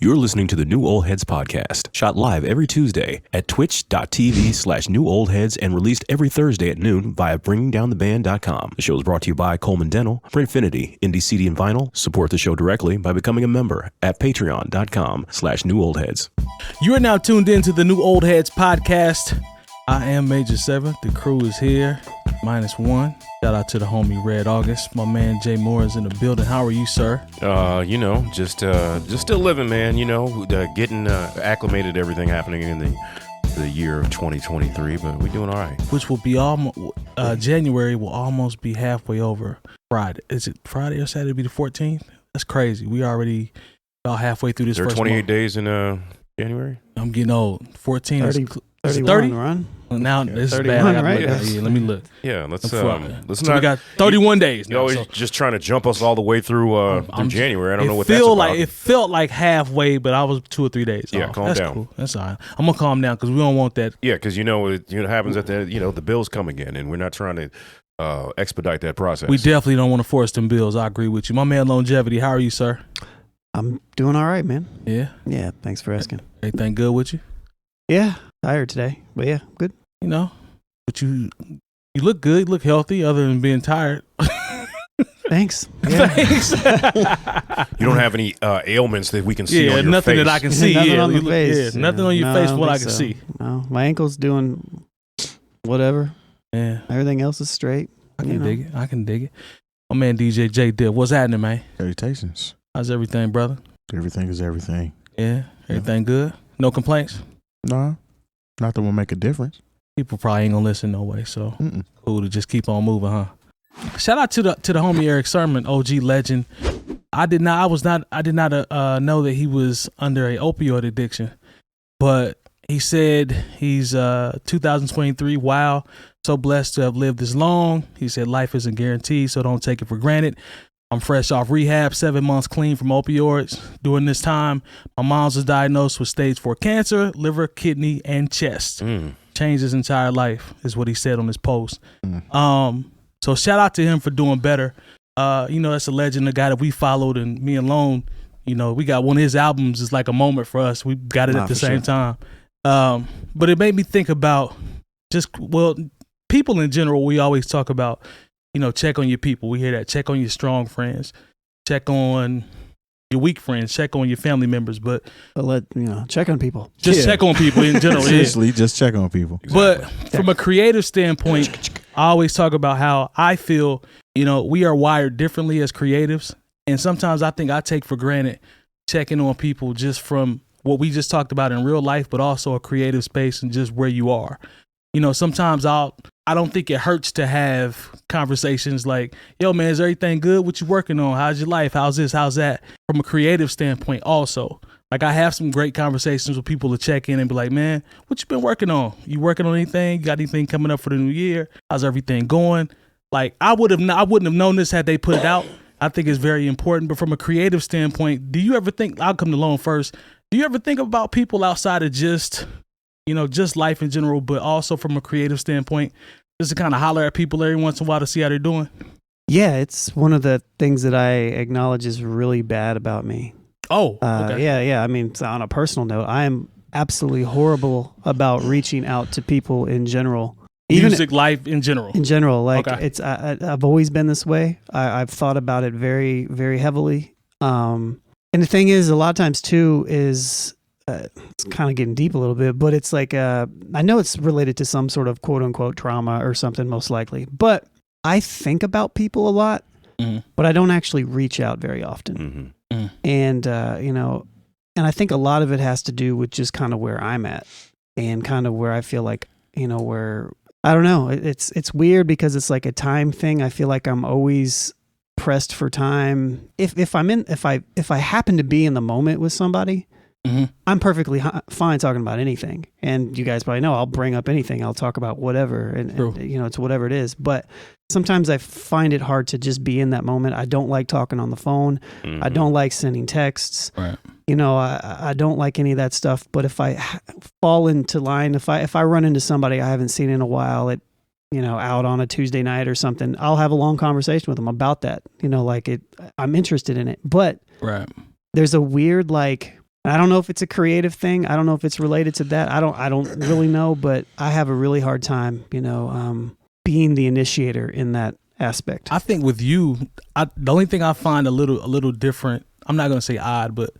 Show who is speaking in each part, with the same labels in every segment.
Speaker 1: You're listening to the New Old Heads podcast, shot live every Tuesday at twitch.tv/newoldheads and released every Thursday at noon via bringingdowntheband.com. The show is brought to you by Coleman Dental, Printfinity, Indie CD and Vinyl. Support the show directly by becoming a member at patreon.com/newoldheads.
Speaker 2: You are now tuned in to the New Old Heads podcast. I am Major 7. The crew is here, -1. Shout out to the homie Red August. My man Jay Moore is in the building. How are you, sir?
Speaker 1: Just still living, man. Getting acclimated to everything happening in the year of 2023, but we're doing all right.
Speaker 2: Which will be January will almost be halfway over. Friday. Is it Friday or Saturday? Be the 14th? That's crazy. We already about halfway through this.
Speaker 1: There are
Speaker 2: first
Speaker 1: 28
Speaker 2: month.
Speaker 1: days in January.
Speaker 2: I'm getting old. 14
Speaker 3: 30,
Speaker 2: is
Speaker 3: 31
Speaker 2: 30?
Speaker 3: Run.
Speaker 2: Well, now this is
Speaker 3: 31,
Speaker 2: bad. I gotta
Speaker 3: right?
Speaker 2: look.
Speaker 3: Yes.
Speaker 2: Yeah, let me look.
Speaker 1: Yeah, let's
Speaker 2: So
Speaker 1: not.
Speaker 2: we got 31 days.
Speaker 1: You
Speaker 2: Now,
Speaker 1: know,
Speaker 2: so
Speaker 1: just trying to jump us all the way through January. I don't know what that's about.
Speaker 2: It felt like halfway, but I was 2 or 3 days.
Speaker 1: Yeah,
Speaker 2: off.
Speaker 1: calm
Speaker 2: That's
Speaker 1: down.
Speaker 2: Cool. That's all right. I'm gonna calm down because we don't want that.
Speaker 1: Yeah, because it happens at the bills come again, and we're not trying to expedite that process.
Speaker 2: We definitely don't want to force them bills. I agree with you. My man Lonegevity, how are you, sir?
Speaker 3: I'm doing all right, man.
Speaker 2: Yeah.
Speaker 3: Yeah, thanks for asking.
Speaker 2: Everything good with you?
Speaker 3: Yeah, tired today, but yeah, good.
Speaker 2: You know, but you look good, you look healthy, other than being tired.
Speaker 3: Thanks. Yeah.
Speaker 2: Thanks.
Speaker 1: You don't have any ailments that we can see on your
Speaker 2: nothing
Speaker 1: face.
Speaker 2: that I can see.
Speaker 3: Nothing on
Speaker 2: you
Speaker 3: the
Speaker 2: look-
Speaker 3: face.
Speaker 2: yeah, nothing on your
Speaker 3: No,
Speaker 2: face.
Speaker 3: don't
Speaker 2: What I
Speaker 3: think
Speaker 2: can
Speaker 3: so.
Speaker 2: see.
Speaker 3: No, my ankle's doing whatever.
Speaker 2: Yeah,
Speaker 3: Everything else is straight.
Speaker 2: I can dig it. I can dig it. My man DJ Jay Diff, what's happening, man?
Speaker 4: Salutations.
Speaker 2: How's everything, brother?
Speaker 4: Everything is everything.
Speaker 2: Yeah, everything good. No complaints.
Speaker 4: Nah, not that will make a difference.
Speaker 2: People probably ain't gonna listen no way, so
Speaker 4: Mm-mm.
Speaker 2: cool to just keep on moving, huh? Shout out to the homie Erick Sermon, OG legend. I did not know that he was under a opioid addiction, but he said he's 2023. Wow, so blessed to have lived this long. He said life isn't guaranteed, so don't take it for granted. I'm fresh off rehab, 7 months clean from opioids. During this time, my mom was diagnosed with stage 4 cancer, liver, kidney, and chest. Changed his entire life, is what he said on his post. So shout out to him for doing better. That's a legend, a guy that we followed, and me and Lone, we got one of his albums is like a moment for us. We got it at the same time. But it made me think about people in general. We always talk about, check on your people. We hear that. Check on your strong friends. Check on your weak friends. Check on your family members. But
Speaker 3: check on people.
Speaker 2: Just check on people in general.
Speaker 4: Seriously, just check on people.
Speaker 2: But from a creative standpoint, I always talk about how I feel, we are wired differently as creatives. And sometimes I think I take for granted checking on people just from what we just talked about in real life, but also a creative space and just where you are. Sometimes I don't think it hurts to have conversations like, yo, man, is everything good? What you working on? How's your life? How's this? How's that? From a creative standpoint also. Like I have some great conversations with people to check in and be like, man, what you been working on? You working on anything? You got anything coming up for the new year? How's everything going? Like I wouldn't have known this had they put it out. I think it's very important. But from a creative standpoint, do you ever think, I'll come to Lone first. Do you ever think about people outside of just life in general, but also from a creative standpoint, just to kind of holler at people every once in a while to see how they're doing?
Speaker 3: Yeah, it's one of the things that I acknowledge is really bad about me.
Speaker 2: Oh, okay.
Speaker 3: Yeah. I mean, on a personal note, I am absolutely horrible about reaching out to people in general.
Speaker 2: Music, life in general. In
Speaker 3: general, like
Speaker 2: okay.
Speaker 3: it's I've always been this way. I've thought about it very, very heavily. And the thing is, a lot of times too is it's kind of getting deep a little bit, but it's like I know it's related to some sort of quote unquote trauma or something, most likely. But I think about people a lot, but I don't actually reach out very often. And and I think a lot of it has to do with just kind of where I'm at and kind of where I feel like where I don't know. It's weird because it's like a time thing. I feel like I'm always pressed for time. If I happen to be in the moment with somebody, I'm perfectly fine talking about anything. And you guys probably know I'll bring up anything. I'll talk about whatever, and it's whatever it is. But sometimes I find it hard to just be in that moment. I don't like talking on the phone. I don't like sending texts.
Speaker 2: Right.
Speaker 3: I don't like any of that stuff. But if I fall into line, if I run into somebody I haven't seen in a while out on a Tuesday night or something, I'll have a long conversation with them about that. I'm interested in it. But
Speaker 2: right.
Speaker 3: there's a weird, like, I don't know if it's a creative thing. I don't know if it's related to that. I don't really know, but I have a really hard time, being the initiator in that aspect.
Speaker 2: I think with you, the only thing I find a little different, I'm not going to say odd, but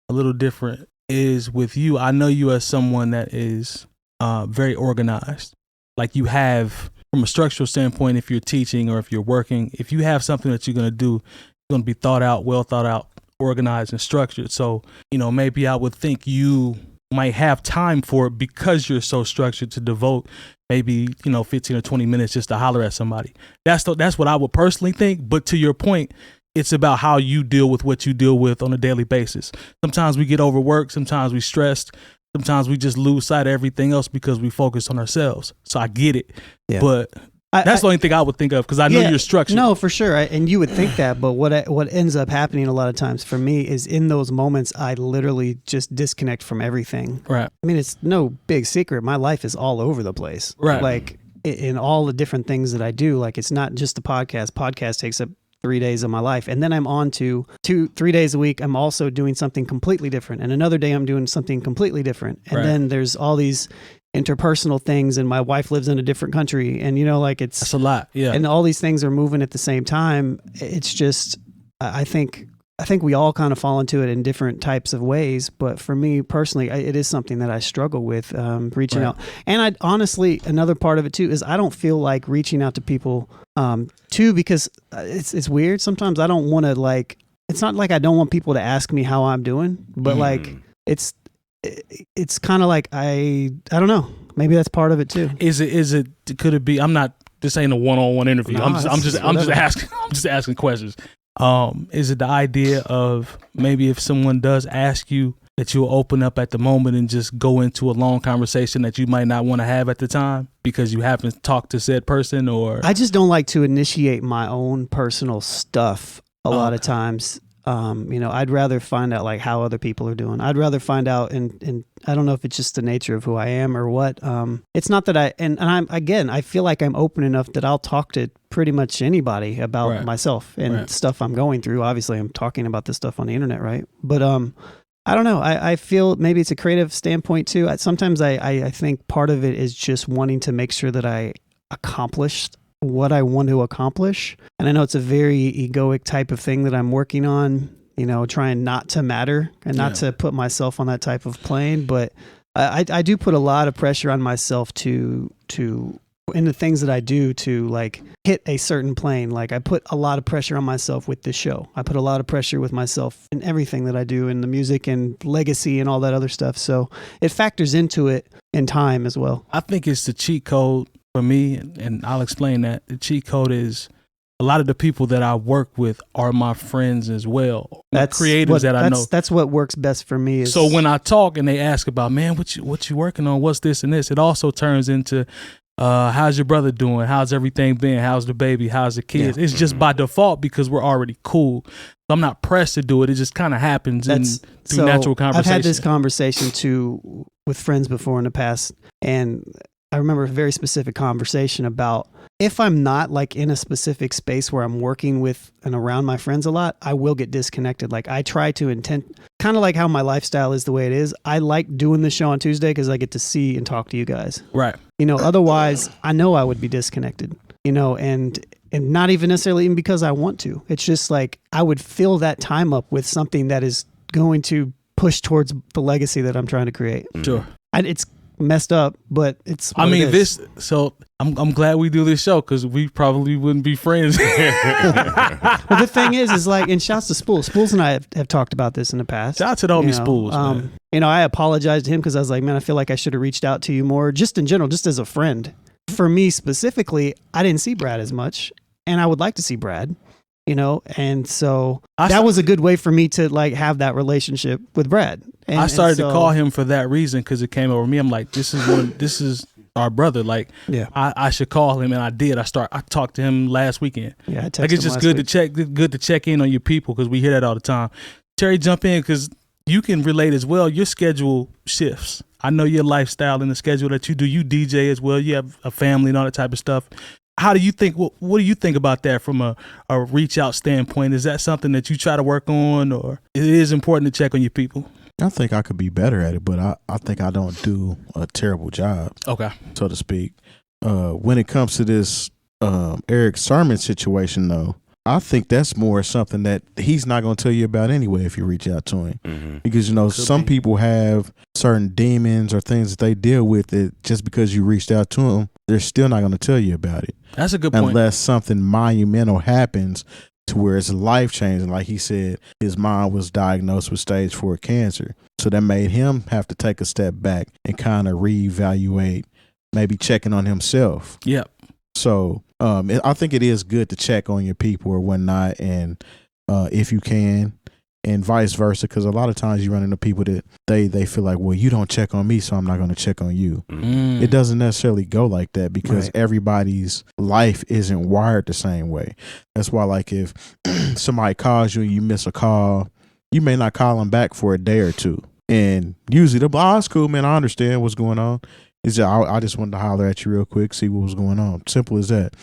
Speaker 2: a little different is with you. I know you as someone that is very organized. Like you have, from a structural standpoint, if you're teaching or if you're working, if you have something that you're going to do, it's going to be thought out, well thought out, organized and structured. So, maybe I would think you might have time for it because you're so structured to devote maybe, 15 or 20 minutes just to holler at somebody. That's what I would personally think. But to your point, it's about how you deal with what you deal with on a daily basis. Sometimes we get overworked. Sometimes we stressed. Sometimes we just lose sight of everything else because we focus on ourselves. So I get it. Yeah. But that's the only thing I would think of because I know you're structured.
Speaker 3: No, for sure. And you would think that. But what ends up happening a lot of times for me is in those moments, I literally just disconnect from everything.
Speaker 2: Right.
Speaker 3: I mean, it's no big secret. My life is all over the place.
Speaker 2: Right.
Speaker 3: Like in all the different things that I do, like it's not just the podcast. Podcast takes up 3 days of my life. And then I'm on to 3 days a week. I'm also doing something completely different. And another day I'm doing something completely different. And then there's all these interpersonal things, and my wife lives in a different country, and that's
Speaker 2: a lot. Yeah.
Speaker 3: And all these things are moving at the same time. It's just, I think we all kind of fall into it in different types of ways. But for me personally, it is something that I struggle with, reaching out. And I honestly, another part of it too, is I don't feel like reaching out to people, too, because it's weird. Sometimes I don't want to it's not like I don't want people to ask me how I'm doing, but it's kind of like I don't know. Maybe that's part of it too.
Speaker 2: Could it be? I'm not. This ain't a one-on-one interview.
Speaker 3: No,
Speaker 2: I'm just asking questions. Is it the idea of maybe if someone does ask you that you'll open up at the moment and just go into a long conversation that you might not want to have at the time because you haven't talked to said person? Or
Speaker 3: I just don't like to initiate my own personal stuff a lot of times. I'd rather find out how other people are doing. I'd rather find out, and I don't know if it's just the nature of who I am or what. It's not that I feel like I'm open enough that I'll talk to pretty much anybody about myself and stuff I'm going through. Obviously, I'm talking about this stuff on the internet, right? But I don't know. I feel maybe it's a creative standpoint too. Sometimes I think part of it is just wanting to make sure that I accomplished what I want to accomplish. And I know it's a very egoic type of thing that I'm working on, trying not to matter and not to put myself on that type of plane. But I do put a lot of pressure on myself to in the things that I do to hit a certain plane. Like I put a lot of pressure on myself with this show. I put a lot of pressure with myself in everything that I do in the music and legacy and all that other stuff. So it factors into it in time as well.
Speaker 2: I think it's the cheat code for me, and I'll explain that. The cheat code is a lot of the people that I work with are my friends as well. That's creatives that I know.
Speaker 3: That's what works best for me.
Speaker 2: So when I talk and they ask about, man, what you working on? What's this and this? It also turns into, how's your brother doing? How's everything been? How's the baby? How's the kids? Yeah. It's just by default because we're already cool. So I'm not pressed to do it. It just kind of happens through natural conversation.
Speaker 3: I've had this conversation too with friends before in the past, and I remember a very specific conversation about if I'm not in a specific space where I'm working with and around my friends a lot, I will get disconnected. I try to kind of like how my lifestyle is the way it is. I like doing the show on Tuesday because I get to see and talk to you guys.
Speaker 2: Right.
Speaker 3: Otherwise I know I would be disconnected, and not even necessarily even because I want to. It's just I would fill that time up with something that is going to push towards the legacy that I'm trying to create.
Speaker 2: Sure.
Speaker 3: It's messed up, but it's
Speaker 2: so I'm glad we do this show because we probably wouldn't be friends.
Speaker 3: But the thing is and shouts to Spools and I have talked about this in the past.
Speaker 2: Shout out to the homie Spools, man.
Speaker 3: I apologized to him because I was like, man, I feel like I should have reached out to you more, just in general, just as a friend. For me specifically, I didn't see Brad as much, and I would like to see Brad, and so that was a good way for me to have that relationship with Brad. And
Speaker 2: I started to call him for that reason because it came over me. I'm like, this is our brother. I should call him, and I did. I talked to him last weekend.
Speaker 3: Yeah, I texted him
Speaker 2: it's just good to check in on your people because we hear that all the time. Terry, jump in because you can relate as well. Your schedule shifts. I know your lifestyle and the schedule that you do. You DJ as well. You have a family and all that type of stuff. How do you think? What do you think about that from a reach out standpoint? Is that something that you try to work on, or it is important to check on your people?
Speaker 4: I think I could be better at it, but I think I don't do a terrible job,
Speaker 2: Okay.
Speaker 4: so to speak. When it comes to this Erick Sermon situation, though, I think that's more something that he's not going to tell you about anyway if you reach out to him. Because, some people have certain demons or things that they deal with that just because you reached out to them, they're still not going to tell you about it.
Speaker 2: That's a good point.
Speaker 4: Unless something monumental happens to where it's life changing. Like he said, his mom was diagnosed with stage 4 cancer. So that made him have to take a step back and kind of reevaluate, maybe checking on himself.
Speaker 2: Yep.
Speaker 4: So I think it is good to check on your people or whatnot, and if you can, and vice versa, because a lot of times you run into people that they feel like, well, you don't check on me, so I'm not going to check on you. It doesn't necessarily go like that, because everybody's life isn't wired the same way. That's why, like, if somebody calls you and you miss a call, you may not call them back for a day or two, and usually they'll be, oh, it's cool, man, I understand what's going on. I just wanted to holler at you real quick, see what was going on. Simple as that.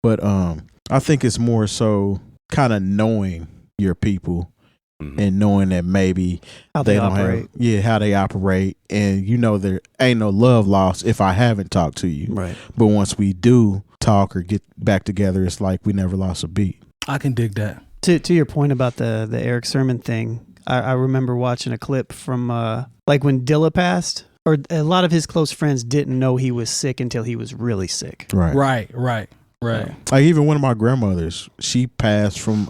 Speaker 4: But I think it's more so kind of knowing your people and knowing that maybe
Speaker 3: how they operate.
Speaker 4: How they operate. And there ain't no love lost if I haven't talked to you.
Speaker 3: Right.
Speaker 4: But once we do talk or get back together, it's like we never lost a beat.
Speaker 2: I can dig that.
Speaker 3: To your point about the Erick Sermon thing, I remember watching a clip from like when Dilla passed. Or a lot of his close friends didn't know he was sick until he was really sick.
Speaker 2: Right.
Speaker 4: Like even one of my grandmothers, she passed from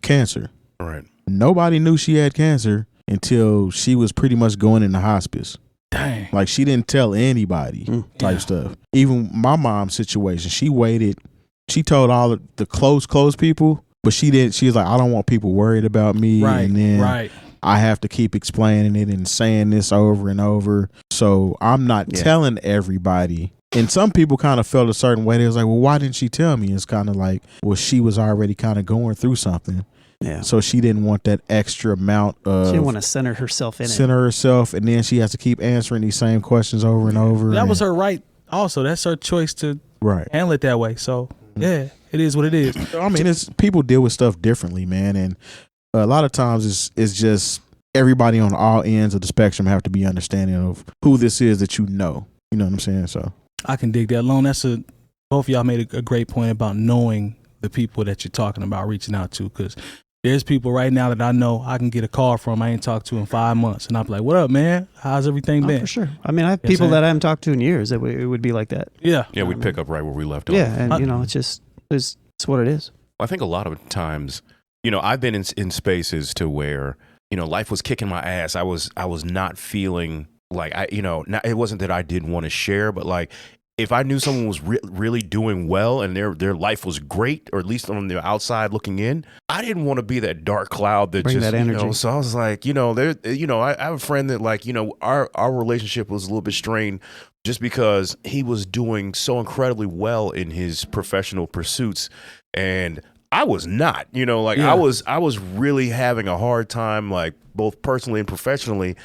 Speaker 4: cancer.
Speaker 1: Right.
Speaker 4: Nobody knew she had cancer until she was pretty much going into hospice.
Speaker 2: Dang.
Speaker 4: Like she didn't tell anybody type stuff. Even my mom's situation, she waited. She told all the close people, but she didn't. She was like, I don't want people worried about me.
Speaker 2: Right.
Speaker 4: And then I have to keep explaining it and saying this over and over. So I'm not telling everybody. And some people kind of felt a certain way. They was like, well, why didn't she tell me? It's kind of like, well, she was already kind of going through something. Yeah. So she didn't want that extra amount of.
Speaker 3: She didn't want to center herself in it.
Speaker 4: Center herself. And then she has to keep answering these same questions over and over.
Speaker 2: That was her right. Also, that's her choice to handle it that way. So, yeah, it is what it is.
Speaker 4: I mean, people deal with stuff differently, man. And a lot of times it's just everybody on all ends of the spectrum have to be understanding of who this is that you know. You know what I'm saying? So
Speaker 2: I can dig that. Lone, both of y'all made a great point about knowing the people that you're talking about reaching out to, because there's people right now that I know I can get a call from I ain't talked to in 5 months, and I'm like, what up, man? How's everything been?
Speaker 3: For sure. I mean, I have people that I haven't talked to in years that it would be like that.
Speaker 2: Yeah.
Speaker 1: Yeah, we pick up right where we left off.
Speaker 3: Yeah, and it's what it is.
Speaker 1: I think a lot of times, I've been in spaces to where, life was kicking my ass. I was not feeling like it wasn't that I didn't want to share, but like if I knew someone was really doing well and their life was great, or at least on the outside looking in, I didn't want to be that dark cloud that
Speaker 3: bring
Speaker 1: just,
Speaker 3: that energy.
Speaker 1: So I was like, I have a friend that like, our relationship was a little bit strained just because he was doing so incredibly well in his professional pursuits. And I was not, I was really having a hard time, like both personally and professionally.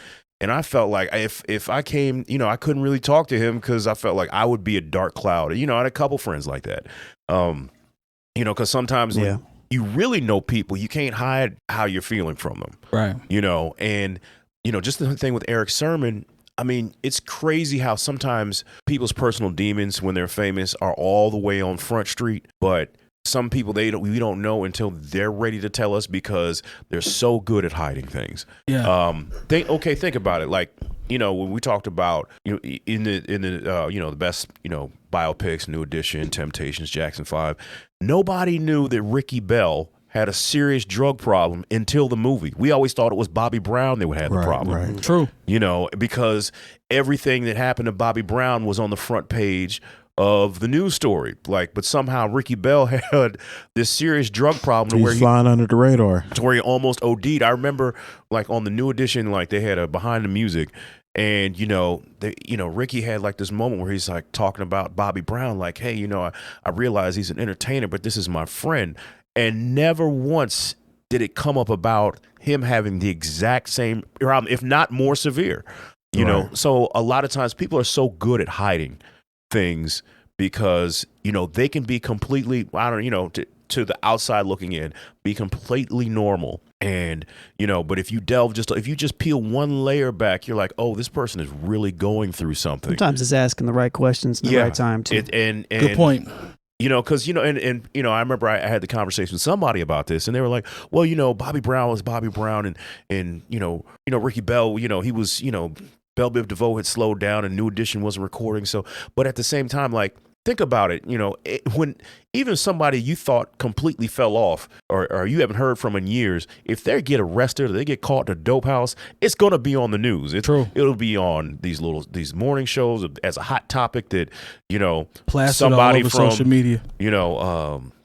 Speaker 1: And I felt like if I came, I couldn't really talk to him because I felt like I would be a dark cloud. I had a couple friends like that. Because sometimes when you really know people, you can't hide how you're feeling from them.
Speaker 2: Right.
Speaker 1: And just the thing with Erick Sermon, I mean, it's crazy how sometimes people's personal demons, when they're famous, are all the way on Front Street, but some people we don't know until they're ready to tell us because they're so good at hiding things.
Speaker 2: Yeah.
Speaker 1: Think about it. Like, when we talked about in the the best biopics, New Edition, Temptations, Jackson 5, nobody knew that Ricky Bell had a serious drug problem until the movie. We always thought it was Bobby Brown that would have the problem.
Speaker 4: Right.
Speaker 2: True.
Speaker 1: Because everything that happened to Bobby Brown was on the front page of the news story, but somehow Ricky Bell had this serious drug problem
Speaker 4: He's flying under the radar,
Speaker 1: to where he almost OD'd. I remember, on the New Edition, they had a behind the music, and Ricky had this moment where he's talking about Bobby Brown, hey, I realize he's an entertainer, but this is my friend, and never once did it come up about him having the exact same problem, if not more severe. So a lot of times people are so good at hiding things because they can be completely to the outside looking in, be completely normal, And, but if you just peel one layer back, you're like, oh, this person is really going through something.
Speaker 3: Sometimes it's asking the right questions in the right time too.
Speaker 1: And
Speaker 2: Good point.
Speaker 1: Because I remember I had the conversation with somebody about this, and they were like, well, Bobby Brown was Bobby Brown, and Ricky Bell, he was, Bell Biv DeVoe had slowed down, and New Edition wasn't recording. So, but at the same time, like, think about it, when even somebody you thought completely fell off or you haven't heard from in years, if they get arrested or they get caught in a dope house, it's going to be on the news.
Speaker 2: True.
Speaker 1: It'll be on these morning shows as a hot topic that,
Speaker 2: Plastered
Speaker 1: somebody
Speaker 2: all over
Speaker 1: from
Speaker 2: social media.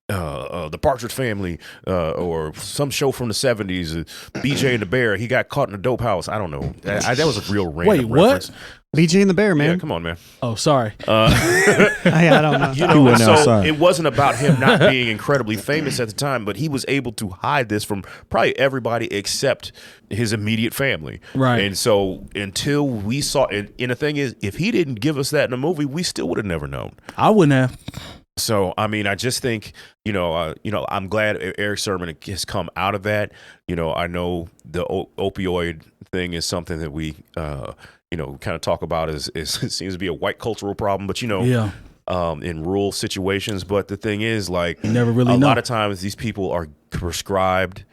Speaker 1: The Partridge Family or some show from the 70s, BJ and the Bear, he got caught in a dope house. I don't know. That was a real random reference.
Speaker 3: BJ and the Bear, man.
Speaker 1: Yeah, come on, man.
Speaker 2: Oh, sorry.
Speaker 3: I don't know.
Speaker 1: So it wasn't about him not being incredibly famous at the time, but he was able to hide this from probably everybody except his immediate family.
Speaker 2: Right.
Speaker 1: And so until we saw it, and the thing is, if he didn't give us that in the movie, we still would have never known.
Speaker 2: I wouldn't have.
Speaker 1: So, I mean, I just think, I'm glad Erick Sermon has come out of that. I know the opioid thing is something that we, kind of talk about as it seems to be a white cultural problem, but, in rural situations. But the thing is, like,
Speaker 2: you never really
Speaker 1: a
Speaker 2: know.
Speaker 1: lot of times these people are prescribed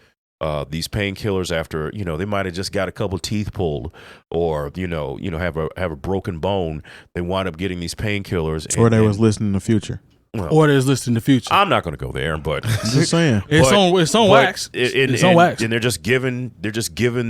Speaker 1: these painkillers after, they might have just got a couple teeth pulled or, have a broken bone. They wind up getting these painkillers.
Speaker 4: Or they was listening to Future.
Speaker 1: Well,
Speaker 2: or there's listening to Future.
Speaker 1: I'm not going to go there, but
Speaker 4: just saying,
Speaker 2: it's on wax. It's on wax,
Speaker 1: and they're just giving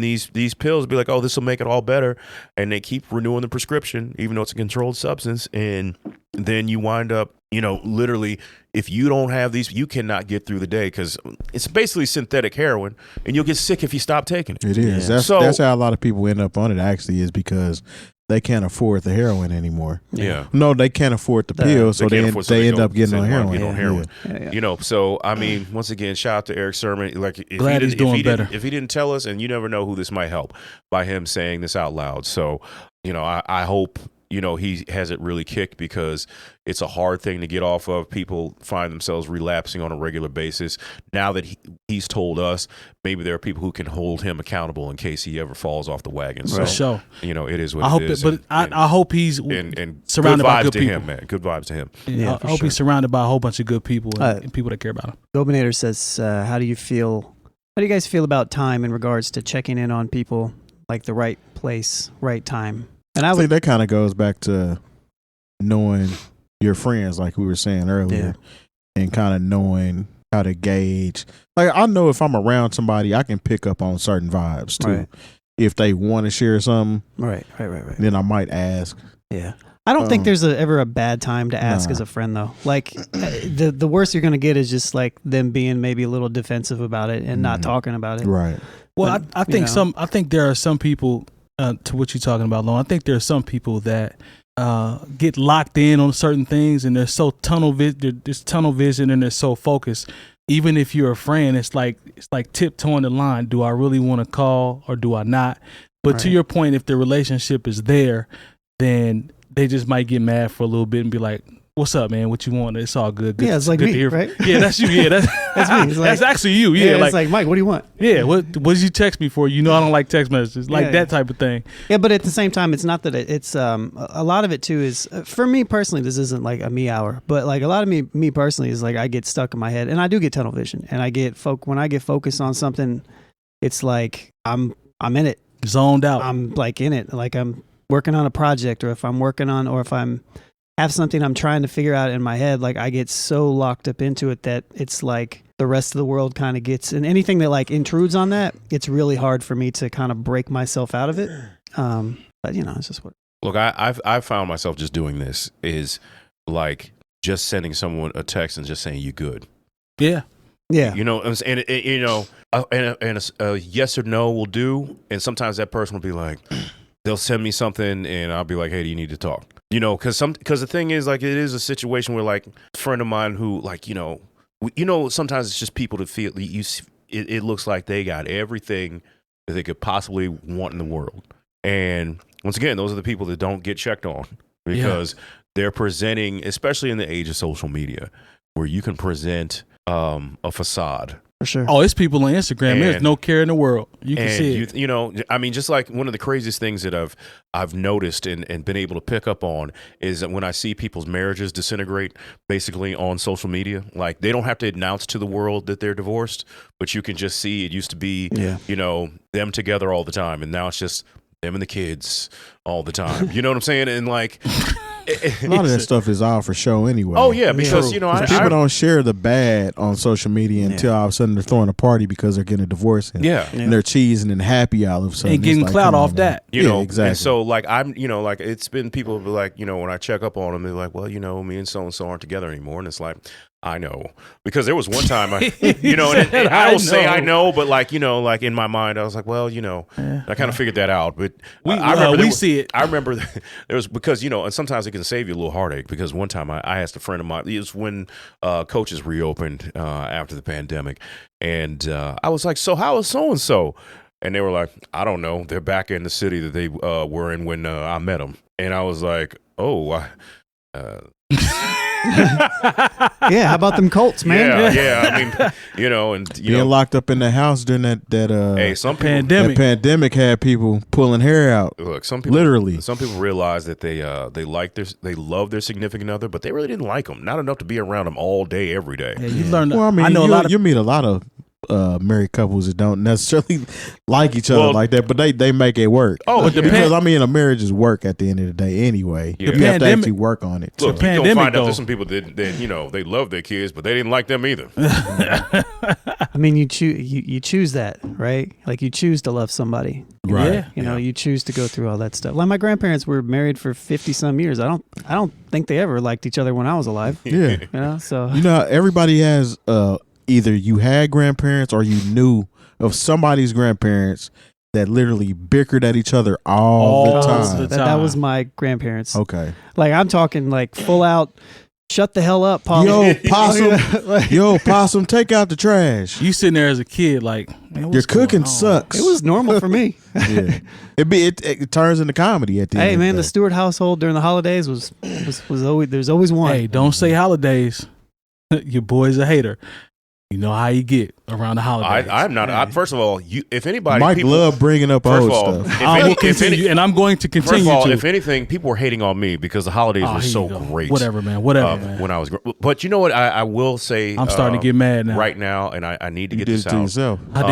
Speaker 1: these pills. Be like, oh, this will make it all better, and they keep renewing the prescription, even though it's a controlled substance. And then you wind up, literally, if you don't have these, you cannot get through the day because it's basically synthetic heroin, and you'll get sick if you stop taking it.
Speaker 4: It is.
Speaker 1: Yeah.
Speaker 4: That's how a lot of people end up on it. Actually, is because they can't afford the heroin anymore.
Speaker 1: Yeah.
Speaker 4: No, they can't afford the pills, so they end up getting on heroin.
Speaker 3: Yeah.
Speaker 1: So I mean, once again, shout out to Erick Sermon. Like,
Speaker 2: Glad he's doing better.
Speaker 1: If he didn't tell us, and you never know who this might help by him saying this out loud. So, I hope he has it really kicked because it's a hard thing to get off of. People find themselves relapsing on a regular basis. Now that he's told us, maybe there are people who can hold him accountable in case he ever falls off the wagon.
Speaker 2: For sure.
Speaker 1: It is what
Speaker 2: I hope
Speaker 1: it is.
Speaker 2: I hope he's
Speaker 1: and
Speaker 2: surrounded by good
Speaker 1: to
Speaker 2: people.
Speaker 1: Him, man. Good vibes to him.
Speaker 3: Yeah,
Speaker 2: I hope he's surrounded by a whole bunch of good people and people that care about him.
Speaker 3: Gobinator says, how do you guys feel about time in regards to checking in on people, like the right place, right time? And I
Speaker 4: think that kind of goes back to knowing your friends, like we were saying earlier, and kind of knowing how to gauge. Like, I know if I'm around somebody, I can pick up on certain vibes too.
Speaker 3: Right.
Speaker 4: If they want to share something,
Speaker 3: right.
Speaker 4: then I might ask.
Speaker 3: Yeah. I don't think there's ever a bad time to ask as a friend, though. Like, the worst you're going to get is just like them being maybe a little defensive about it and not talking about it.
Speaker 4: Right.
Speaker 2: Well,
Speaker 3: But,
Speaker 2: I think there are some people, to what you're talking about, Lon. I think there are some people that get locked in on certain things, and they're so tunnel vision, and they're so focused. Even if you're a friend, it's like tiptoeing the line. Do I really want to call or do I not? But to your point, if the relationship is there, then they just might get mad for a little bit and be like, "What's up, man? What you want? It's all good."
Speaker 3: Yeah, it's like
Speaker 2: good
Speaker 3: me,
Speaker 2: to hear.
Speaker 3: right?
Speaker 2: Yeah, that's you. Yeah, that's
Speaker 3: me. It's like,
Speaker 2: that's actually you. Yeah,
Speaker 3: it's like, Mike, what do you want?
Speaker 2: Yeah, what did you text me for? I don't like text messages, that type of thing.
Speaker 3: Yeah, but at the same time, it's not that it's a lot of it too is for me personally. This isn't like a me hour, but like a lot of me personally is like I get stuck in my head, and I do get tunnel vision, and I get when I get focused on something, it's like I'm in it,
Speaker 2: zoned out.
Speaker 3: I'm like in it, like I'm working on a project, or if I'm have something I'm trying to figure out in my head, like I get so locked up into it that it's like the rest of the world kind of gets, and anything that like intrudes on that, it's really hard for me to kind of break myself out of it. But it's just what.
Speaker 1: Look, I've found myself just doing this is like just sending someone a text and just saying you good.
Speaker 2: Yeah.
Speaker 3: Yeah.
Speaker 1: And a yes or no will do, and sometimes that person will be like, they'll send me something, and I'll be like, hey, do you need to talk? Because the thing is, like, it is a situation where, like, a friend of mine who, like, sometimes it's just people that feel it looks like they got everything that they could possibly want in the world. And once again, those are the people that don't get checked on because they're presenting, especially in the age of social media, where you can present a facade
Speaker 3: For sure.
Speaker 2: Oh, it's people on Instagram. There's
Speaker 1: And-
Speaker 2: no care in the world. You can see it.
Speaker 1: You know, I mean, just like one of the craziest things that I've noticed and been able to pick up on is that when I see people's marriages disintegrate basically on social media, like they don't have to announce to the world that they're divorced, but you can just see it used to be, you know, them together all the time. And now it's just them and the kids all the time. You know what I'm saying? And like,
Speaker 4: A lot of that stuff is all for show anyway.
Speaker 1: oh yeah, because you know,
Speaker 4: people don't share the bad on social media until all of a sudden they're throwing a party because they're getting a divorce and, and they're cheesing and happy all of a sudden
Speaker 2: and getting
Speaker 4: like,
Speaker 2: clout
Speaker 4: come
Speaker 2: off
Speaker 4: on,
Speaker 2: that.
Speaker 1: You know,
Speaker 4: exactly.
Speaker 1: And so like you know, like it's been people be like, you know, when I check up on them, they're like, well, you know, me and so aren't together anymore, and it's like, I know, because there was one time you know, and I don't say I know, but like, you know, like in my mind, I was like, well, you know, I kind of figured that out, but I remember
Speaker 2: see it.
Speaker 1: I remember there was because you know, and sometimes it can save you a little heartache because one time I asked a friend of mine, it was when coaches reopened after the pandemic, and I was like, so how is so and so? And they were like, I don't know. They're back in the city that they were in when I met them, and I was like, oh.
Speaker 3: Yeah, how about them Colts, man?
Speaker 1: Yeah. I mean, you know, and you
Speaker 4: being
Speaker 1: know,
Speaker 4: locked up in the house during that
Speaker 1: hey, some people,
Speaker 2: Pandemic.
Speaker 4: that pandemic had people pulling hair out.
Speaker 1: Look, some people
Speaker 4: Literally.
Speaker 1: Some people realize that they love their significant other, but they really didn't like them. Not enough to be around them all day, every day.
Speaker 2: Yeah, you learn.
Speaker 4: Well, I mean,
Speaker 2: I know a lot of
Speaker 4: you meet a lot of married couples that don't necessarily like each other like that, but they make it work.
Speaker 1: Oh,
Speaker 4: because I mean, a marriage is work at the end of the day anyway.
Speaker 1: Yeah.
Speaker 4: You have to actually work on it.
Speaker 1: Look,
Speaker 2: The
Speaker 1: you're gonna
Speaker 2: pandemic,
Speaker 1: find out
Speaker 2: though.
Speaker 1: there's some people that you know they love their kids, but they didn't like them either.
Speaker 3: I mean, you choose that, right? Like you choose to love somebody.
Speaker 4: Right.
Speaker 2: Yeah.
Speaker 3: You know, you choose to go through all that stuff. Like my grandparents were married for 50 some years. I don't think they ever liked each other when I was alive.
Speaker 4: Yeah.
Speaker 3: You know, so
Speaker 4: You know, everybody has either you had grandparents or you knew of somebody's grandparents that literally bickered at each other all the time.
Speaker 3: that was my grandparents.
Speaker 4: Okay.
Speaker 3: Like I'm talking like full out. Shut the hell up, Paul.
Speaker 4: Yo, possum, take out the trash.
Speaker 2: You sitting there as a kid, like, man, what's
Speaker 4: Your cooking
Speaker 2: going on?
Speaker 4: sucks.
Speaker 3: It was normal for me.
Speaker 4: Yeah. It turns into comedy at the end.
Speaker 3: Hey
Speaker 4: of
Speaker 3: man,
Speaker 4: the
Speaker 3: the
Speaker 4: day.
Speaker 3: Stewart household during the holidays was always there's always one.
Speaker 2: Hey, don't say holidays. Your boy's a hater. You know how you get around the holidays.
Speaker 1: I'm not. First of all, if anybody,
Speaker 4: Mike
Speaker 1: people,
Speaker 4: love bringing up
Speaker 1: first
Speaker 4: old
Speaker 1: of all,
Speaker 4: stuff.
Speaker 2: I will continue, and I'm going to
Speaker 1: First
Speaker 2: continue
Speaker 1: of all,
Speaker 2: to.
Speaker 1: if anything, people were hating on me because the holidays were
Speaker 2: here
Speaker 1: so
Speaker 2: you go.
Speaker 1: great.
Speaker 2: Whatever, man. Whatever, man.
Speaker 1: When I was, but you know what? I will say,
Speaker 2: I'm starting to get mad now.
Speaker 1: right now, and I need to
Speaker 4: You
Speaker 1: get
Speaker 4: did
Speaker 1: this
Speaker 4: it to
Speaker 1: out.
Speaker 4: yourself.
Speaker 2: I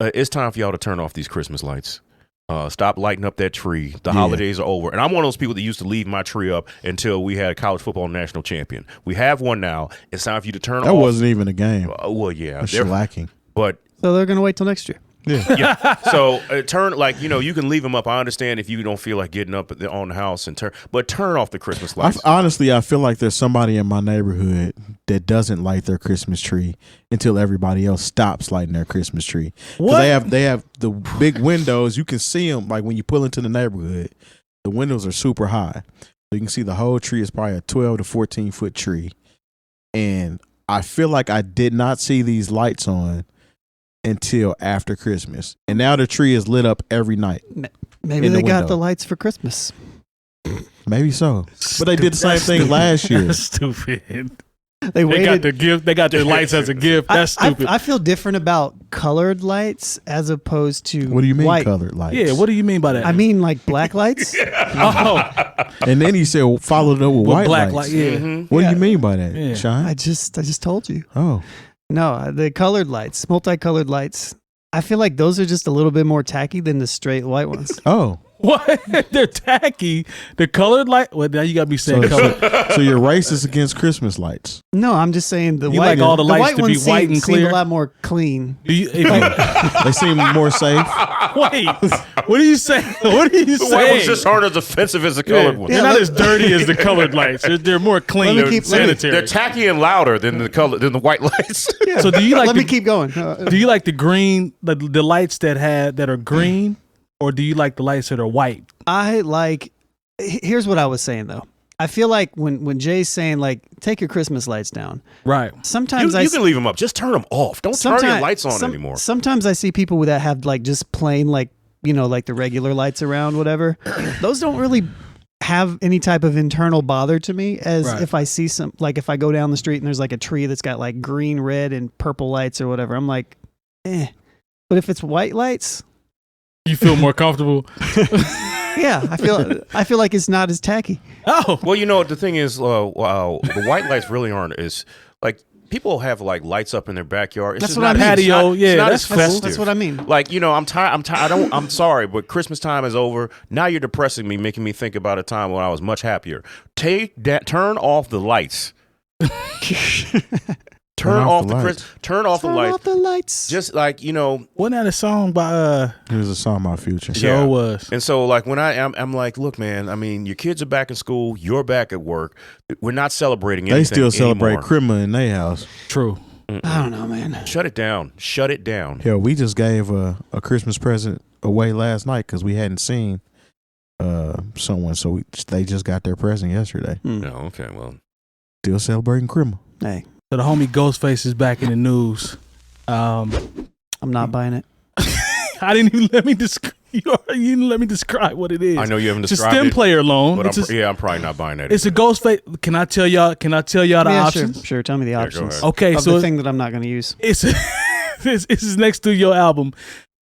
Speaker 2: did.
Speaker 1: It's time for y'all to turn off these Christmas lights. Stop lighting up that tree. The
Speaker 4: Yeah.
Speaker 1: holidays are over. And I'm one of those people that used to leave my tree up until we had a college football national champion. We have one now. It's time for you to turn
Speaker 4: That
Speaker 1: off.
Speaker 4: wasn't even a game.
Speaker 1: Well, yeah.
Speaker 4: That's
Speaker 1: they're-
Speaker 4: shellacking.
Speaker 1: But
Speaker 3: So they're gonna wait till next year.
Speaker 1: yeah. So turn, like, you know, you can leave them up. I understand if you don't feel like getting up on the house and turn off the Christmas lights.
Speaker 4: Honestly, I feel like there's somebody in my neighborhood that doesn't light their Christmas tree until everybody else stops lighting their Christmas tree. 'Cause
Speaker 2: What?
Speaker 4: They have the big windows. You can see them like when you pull into the neighborhood. The windows are super high, so you can see the whole tree is probably a 12 to 14-foot tree. And I feel like I did not see these lights on until after Christmas, and now the tree is lit up every night.
Speaker 3: Maybe
Speaker 4: In the
Speaker 3: they got
Speaker 4: window.
Speaker 3: the lights for Christmas.
Speaker 4: Maybe so, but they did the same thing last year.
Speaker 2: That's stupid.
Speaker 3: They
Speaker 2: They got
Speaker 3: waited.
Speaker 2: the gift. They got their lights as a gift. That's stupid.
Speaker 3: I feel different about colored lights as opposed to
Speaker 4: What do you mean
Speaker 3: white.
Speaker 4: colored lights?
Speaker 2: yeah. What do you mean by that?
Speaker 3: I mean like black lights.
Speaker 2: oh,
Speaker 4: And then he said, followed up with
Speaker 2: with
Speaker 4: white
Speaker 2: black
Speaker 4: lights.
Speaker 2: light. Yeah.
Speaker 1: Mhm.
Speaker 4: What
Speaker 3: Yeah.
Speaker 4: do you mean by that,
Speaker 2: Yeah.
Speaker 4: Sean?
Speaker 3: I just told you.
Speaker 4: Oh,
Speaker 3: No, the colored lights, multicolored lights. I feel like those are just a little bit more tacky than the straight white ones.
Speaker 4: oh.
Speaker 2: What? They're tacky. The colored light. Well, now you got me saying
Speaker 4: So,
Speaker 2: color.
Speaker 4: so you're racist against Christmas lights?
Speaker 3: No, I'm just saying the
Speaker 2: You
Speaker 3: white.
Speaker 2: like all the lights to be
Speaker 3: ones
Speaker 2: white and
Speaker 3: seem
Speaker 2: clear?
Speaker 3: a lot more clean.
Speaker 2: Do you, if you,
Speaker 4: They seem more safe.
Speaker 2: wait, what are you saying? What are you
Speaker 1: The white
Speaker 2: saying?
Speaker 1: ones just aren't as offensive as the
Speaker 2: Yeah.
Speaker 1: colored ones.
Speaker 2: They're not as dirty as the colored lights. They're more clean,
Speaker 3: Let me keep- let me-
Speaker 2: sanitary.
Speaker 1: They're tacky and louder than the white lights.
Speaker 2: So do you like?
Speaker 3: Let
Speaker 2: the,
Speaker 3: me keep going.
Speaker 2: Do you like the green, the lights that are green, or do you like the lights that are white?
Speaker 3: I like. Here's what I was saying though. I feel like when Jay's saying like take your Christmas lights down.
Speaker 2: Right.
Speaker 3: Sometimes
Speaker 1: you can leave them up. Just turn them off. Don't turn your lights on anymore.
Speaker 3: Sometimes I see people that have like just plain like like the regular lights around whatever. Those don't really have any type of internal bother to me as
Speaker 2: Right.
Speaker 3: if I see some, like if I go down the street and there's like a tree that's got like green, red, and purple lights or whatever. I'm like, eh. But if it's white lights,
Speaker 2: You feel more comfortable?
Speaker 3: yeah, I feel like it's not as tacky.
Speaker 2: Oh,
Speaker 1: Well, you know, the thing is, wow, the white lights really aren't as like people have like lights up in their backyard. It's
Speaker 3: That's
Speaker 1: just
Speaker 3: what I
Speaker 1: not-
Speaker 3: mean.
Speaker 1: it's
Speaker 2: Patio,
Speaker 1: not-
Speaker 2: yeah,
Speaker 1: it's not
Speaker 2: that's
Speaker 1: as
Speaker 2: cool.
Speaker 1: festive.
Speaker 3: That's what I mean.
Speaker 1: Like, you know, I'm tired. I'm sorry, but Christmas time is over. Now you're depressing me, making me think about a time when I was much happier. Turn off the lights. Turn off the lights. Turn off the
Speaker 3: Turn
Speaker 1: lights.
Speaker 3: off the lights.
Speaker 1: Just like, you know,
Speaker 2: wasn't that a song by
Speaker 4: Here's a song about Future.
Speaker 2: Sure was.
Speaker 1: And so, like, when I'm like, look, man, I mean, your kids are back in school, you're back at work. We're not celebrating anything
Speaker 4: They still celebrate
Speaker 1: anymore.
Speaker 4: Christmas in their house.
Speaker 2: True.
Speaker 3: I don't know, man.
Speaker 1: Shut it down. Shut it down.
Speaker 4: Hell, we just gave a Christmas present away last night because we hadn't seen someone, so they just got their present yesterday.
Speaker 1: No, okay, well.
Speaker 4: Still celebrating Christmas.
Speaker 3: Hey,
Speaker 2: So the homie Ghostface is back in the news.
Speaker 3: I'm not buying it.
Speaker 2: I didn't even let me you didn't let me describe what it is.
Speaker 1: I know you haven't
Speaker 2: It's a
Speaker 1: described
Speaker 2: stem
Speaker 1: it,
Speaker 2: player loan.
Speaker 1: but
Speaker 2: It's
Speaker 1: I'm probably not buying that.
Speaker 2: It's a Ghostface. Can I tell y'all the
Speaker 3: Yeah,
Speaker 2: options?
Speaker 3: Sure. Tell me the
Speaker 1: go
Speaker 3: options.
Speaker 1: ahead.
Speaker 2: Okay,
Speaker 3: Of
Speaker 2: so
Speaker 3: the thing that I'm not going to use.
Speaker 2: it's this is next studio album.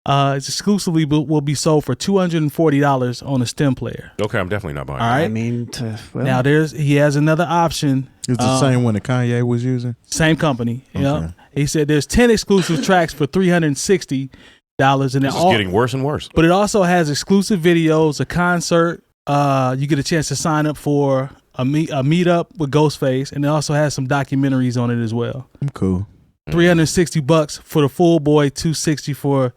Speaker 2: It's exclusively will be sold for $240 on a stem player.
Speaker 1: Okay, I'm definitely not buying
Speaker 2: All
Speaker 1: that.
Speaker 2: right.
Speaker 3: I mean, well,
Speaker 2: Now he has another option.
Speaker 4: It's the same one that Kanye was using.
Speaker 2: Same company.
Speaker 4: Okay.
Speaker 2: Yeah. He said there's 10 exclusive tracks for $360, and
Speaker 1: This is getting worse and worse.
Speaker 2: but it also has exclusive videos, a concert. You get a chance to sign up for a meetup with Ghostface, and it also has some documentaries on it as well.
Speaker 4: I'm cool.
Speaker 2: $360 for the full boy, $260 for,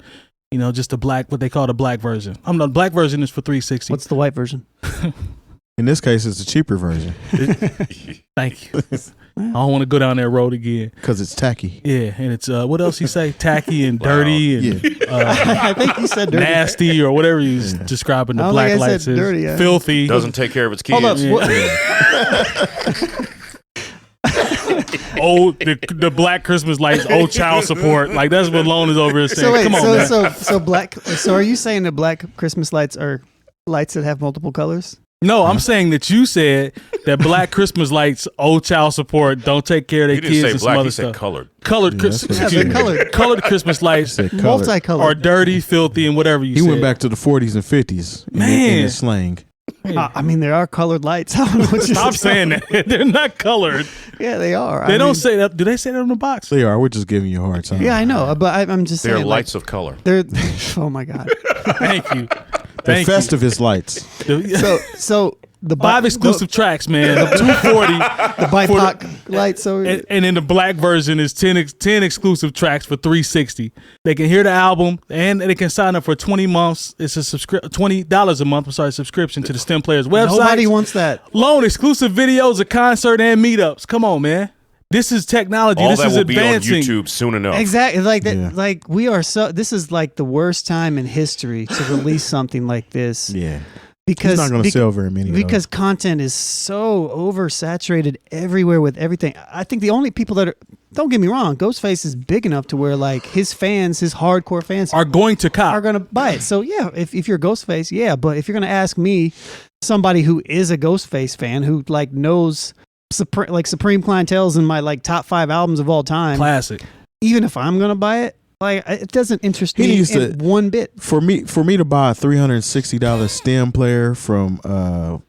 Speaker 2: just the black, what they call the black version. The black version is for $360.
Speaker 3: what's the white version?
Speaker 4: In this case, it's a cheaper version
Speaker 2: Thank you. I don't want to go down that road again.
Speaker 4: because it's tacky.
Speaker 2: Yeah, and it's what else he say? Tacky and dirty and
Speaker 3: I think you said dirty.
Speaker 2: nasty or whatever he's describing the
Speaker 3: I don't
Speaker 2: black
Speaker 3: think I
Speaker 2: lights
Speaker 3: said
Speaker 2: as.
Speaker 3: dirty, yeah.
Speaker 2: Filthy.
Speaker 1: Doesn't take care of its kids.
Speaker 3: Hold up.
Speaker 2: Old the black Christmas lights, old child support. Like that's what Lone is over here saying.
Speaker 3: So wait,
Speaker 2: Come on, man.
Speaker 3: so black. So are you saying that black Christmas lights are lights that have multiple colors?
Speaker 2: No, I'm saying that you said that black Christmas lights, old child support, don't take care of
Speaker 1: You
Speaker 2: their
Speaker 1: didn't
Speaker 2: kids
Speaker 1: say
Speaker 2: and some
Speaker 1: black,
Speaker 2: other
Speaker 1: you said
Speaker 2: stuff.
Speaker 1: colored.
Speaker 2: Colored
Speaker 4: Yeah,
Speaker 2: Christmas,
Speaker 4: that's
Speaker 3: Yeah,
Speaker 4: what
Speaker 3: they're
Speaker 4: you
Speaker 3: colored.
Speaker 2: colored Christmas lights
Speaker 4: Said color.
Speaker 3: Multicolored.
Speaker 2: are dirty, filthy, and whatever you
Speaker 4: He
Speaker 2: said.
Speaker 4: went back to the 40s and 50s in
Speaker 2: Man.
Speaker 4: his slang.
Speaker 3: I mean, there are colored lights. I don't know what you
Speaker 2: Stop saying that. They're not colored.
Speaker 3: Yeah, they are.
Speaker 2: They
Speaker 3: I
Speaker 2: don't
Speaker 3: mean,
Speaker 2: say that. Do they say that on the box?
Speaker 4: They are. We're just giving you a hard time.
Speaker 3: Yeah, I know, but I'm just
Speaker 1: They're
Speaker 3: saying.
Speaker 1: lights of color.
Speaker 3: They're. Oh my god.
Speaker 2: Thank you.
Speaker 4: They're
Speaker 2: Thank you.
Speaker 4: Festivus lights.
Speaker 3: So the
Speaker 2: Five exclusive tracks, man. 240.
Speaker 3: the BIPOC lights. So
Speaker 2: And in the black version is 10 exclusive tracks for $360. They can hear the album and they can sign up for 20 months. It's a $20 a month. Subscription to the STEM Players website.
Speaker 3: nobody wants that.
Speaker 2: Loan exclusive videos, a concert, and meetups. Come on, man. This is technology.
Speaker 1: All
Speaker 2: this
Speaker 1: that
Speaker 2: is
Speaker 1: will
Speaker 2: advancing.
Speaker 1: be on YouTube soon enough.
Speaker 3: Exactly. Like that.
Speaker 4: Yeah.
Speaker 3: Like we are so. This is like the worst time in history to release something like this.
Speaker 4: Yeah.
Speaker 3: Because
Speaker 4: He's not going to sell very many.
Speaker 3: because content is so oversaturated everywhere with everything. I think the only people that are, don't get me wrong, Ghostface is big enough to where like his fans, his hardcore fans
Speaker 2: Are going to
Speaker 3: are
Speaker 2: cop.
Speaker 3: going to buy it. So yeah, if you're Ghostface, yeah, but if you're going to ask me, somebody who is a Ghostface fan who like knows Supreme Clientele's in my like top 5 albums of all time,
Speaker 2: Classic.
Speaker 3: even if I'm going to buy it, like it doesn't interest
Speaker 4: He
Speaker 3: me
Speaker 4: needs
Speaker 3: in
Speaker 4: to-
Speaker 3: one bit.
Speaker 4: For me to buy a $360 stem player from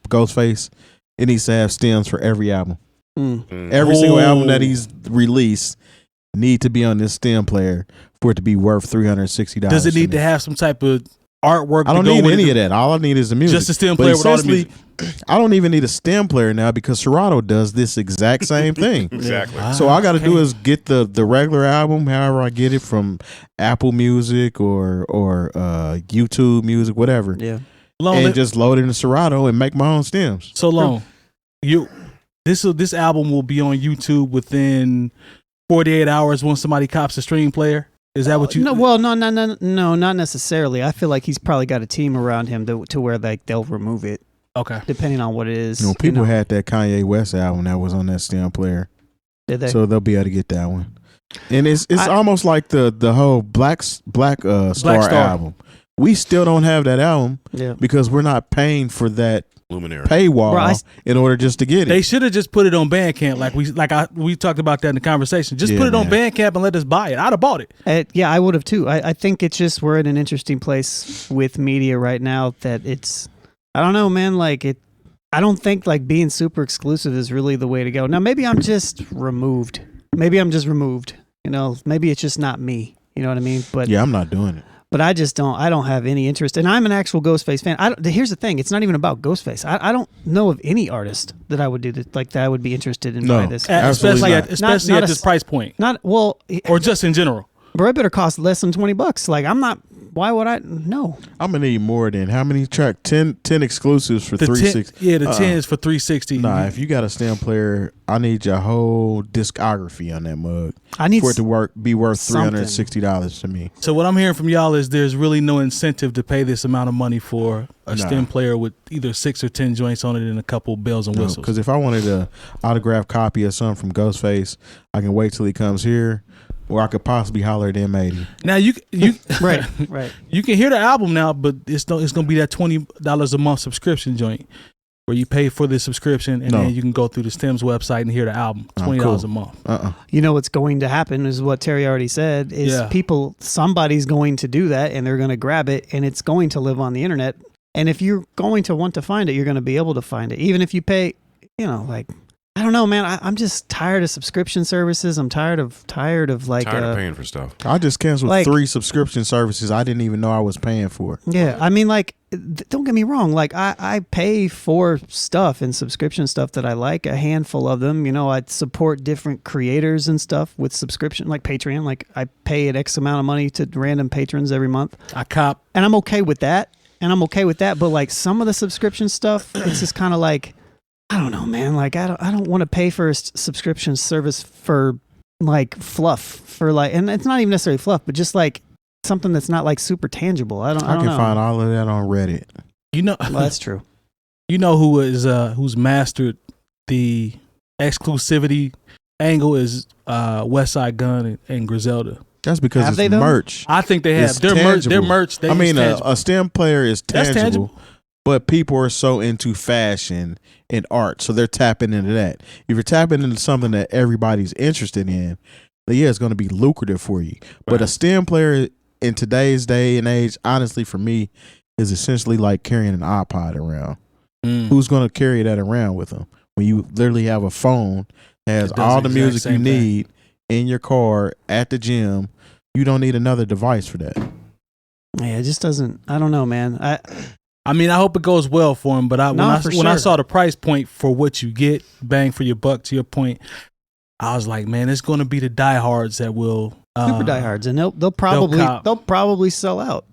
Speaker 4: Ghostface, it needs to have stems for every album. Every single album that he's released need to be on this stem player for it to be worth $360.
Speaker 2: Does it need to have some type of artwork?
Speaker 4: I don't need any of that. All I need is the music.
Speaker 2: Just a stem
Speaker 4: But
Speaker 2: player with all the
Speaker 4: essentially, I don't even need a stem player now because Serato does this exact same thing.
Speaker 1: Exactly.
Speaker 2: Ah,
Speaker 4: So all I got to do
Speaker 2: okay.
Speaker 4: is get the regular album, however I get it from Apple Music or YouTube Music, whatever,
Speaker 3: Yeah.
Speaker 2: Long,
Speaker 4: and just load it in Serato and make my own stems.
Speaker 2: so long. This album will be on YouTube within 48 hours once somebody cops a stream player. Is that what you?
Speaker 3: No, well, no, not necessarily. I feel like he's probably got a team around him to where like they'll remove it
Speaker 2: Okay.
Speaker 3: depending on what it is.
Speaker 4: You know, people had that Kanye West album that was on that stem player,
Speaker 3: Did they?
Speaker 4: so they'll be able to get that one. And it's
Speaker 3: I-
Speaker 4: almost like the whole Black Star
Speaker 2: Star.
Speaker 4: album We still don't have that album
Speaker 3: Yeah.
Speaker 4: because we're not paying for that
Speaker 1: Luminary.
Speaker 4: paywall
Speaker 3: Bro,
Speaker 4: in order just to get it.
Speaker 2: They should have just put it on Bandcamp, we talked about that in the conversation. Just
Speaker 4: Yeah,
Speaker 2: put it on
Speaker 4: man.
Speaker 2: Bandcamp and let us buy it. I'd have bought it.
Speaker 3: Yeah, I would have too. I think it's just we're in an interesting place with media right now that it's, I don't know, man. Like I don't think like being super exclusive is really the way to go. Now maybe I'm just removed. Maybe it's just not me. You know what I mean? But
Speaker 4: yeah, I'm not doing it.
Speaker 3: But I don't have any interest. And I'm an actual Ghostface fan. Here's the thing. It's not even about Ghostface. I don't know of any artist that I would do this, like that I would be interested in buying this.
Speaker 4: Absolutely
Speaker 2: Especially
Speaker 4: not.
Speaker 2: at this price point. Or just in general.
Speaker 3: Bro, it better cost less than $20. Like I'm not, why would I? No.
Speaker 4: I'm going to need more than how many tracks? 10 exclusives for 360.
Speaker 2: Yeah, the 10 is for 360.
Speaker 4: Nah, if you got a stem player, I need your whole discography on that mug.
Speaker 3: I need
Speaker 4: for it to be worth
Speaker 3: something.
Speaker 4: $360 to me.
Speaker 2: So what I'm hearing from y'all is there's really no incentive to pay this amount of money for a stem player with either 6 or 10 joints on it and a couple bells and whistles.
Speaker 4: Because if I wanted an autographed copy of something from Ghostface, I can wait till he comes here, or I could possibly holler at M80.
Speaker 2: Now you
Speaker 3: right.
Speaker 2: You can hear the album now, but it's gonna be that $20 a month subscription joint where you pay for the subscription and then you can go through the Stems website and hear the album. $20 a month.
Speaker 3: You know what's going to happen is what Terry already said is somebody's going to do that and they're going to grab it and it's going to live on the internet. And if you're going to want to find it, you're going to be able to find it, even if you pay. I don't know, man. I'm just tired of subscription services. I'm tired of
Speaker 1: tired of paying for stuff.
Speaker 4: I just canceled 3 subscription services I didn't even know I was paying for.
Speaker 3: Yeah, I mean, don't get me wrong. Like, I pay for stuff and subscription stuff that I like, a handful of them. I support different creators and stuff with subscription, like Patreon. Like, I pay an X amount of money to random patrons every month.
Speaker 2: I cop.
Speaker 3: And I'm okay with that. But, like, some of the subscription stuff, it's just kind of like, I don't know, man. Like, I don't want to pay for a subscription service for like fluff and it's not even necessarily fluff, but just like something that's not like super tangible. I can
Speaker 4: find all of that on Reddit.
Speaker 3: Well, that's true.
Speaker 2: Who's mastered the exclusivity angle is Westside Gunn and Griselda.
Speaker 4: That's because it's merch.
Speaker 2: I think they have. Their merch.
Speaker 4: A stem player is tangible. But people are so into fashion and art, so they're tapping into that. If you're tapping into something that everybody's interested in, then it's going to be lucrative for you. Right. But a stem player in today's day and age, honestly, for me, is essentially like carrying an iPod around. Who's going to carry that around with them when you literally have a phone that has all the music you need in your car at the gym? You don't need another device for that.
Speaker 3: Yeah, it just doesn't. I don't know, man.
Speaker 2: I mean, I hope it goes well for him, but when I saw the price point for what you get, bang for your buck, to your point, I was like, man, it's going to be the diehards that will
Speaker 3: super diehards, and they'll probably sell out.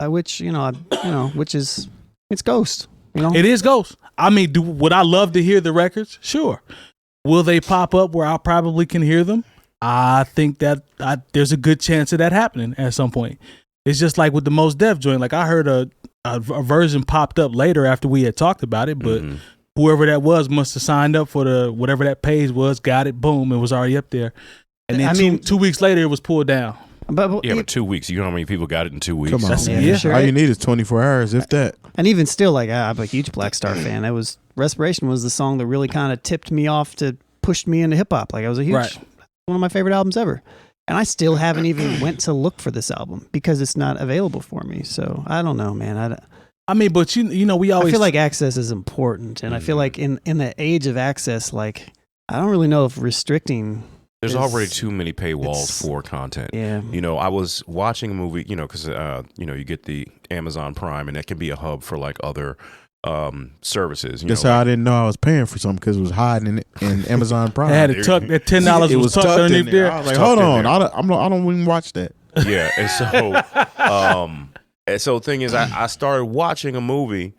Speaker 3: Which is it's Ghost.
Speaker 2: It is Ghost. I mean, would I love to hear the records? Sure. Will they pop up where I probably can hear them? I think that there's a good chance of that happening at some point. It's just like with the Mos Def joint. Like I heard a version popped up later after we had talked about it, but whoever that was must have signed up for whatever that page was, got it, boom, it was already up there. And then 2 weeks later, it was pulled down.
Speaker 1: But 2 weeks. You know how many people got it in 2 weeks?
Speaker 4: Come on,
Speaker 3: Sure.
Speaker 4: All you need is 24 hours, if that.
Speaker 3: And even still, like I'm a huge Black Star fan. Respiration was the song that really kind of tipped me off to pushed me into hip hop. Like I was one of my favorite albums ever. And I still haven't even went to look for this album because it's not available for me. So I don't know, man.
Speaker 2: I mean, but we always.
Speaker 3: I feel like access is important, and I feel like in the age of access, like I don't really know if restricting.
Speaker 1: There's already too many paywalls for content.
Speaker 3: Yeah.
Speaker 1: I was watching a movie. Because you get the Amazon Prime, and that can be a hub for like other services.
Speaker 4: That's how I didn't know I was paying for something because it was hiding in Amazon Prime.
Speaker 2: I had it tucked. That $10 was tucked underneath there.
Speaker 4: I was like, hold on, I don't even watch that.
Speaker 1: Yeah, and so the thing is, I started watching a movie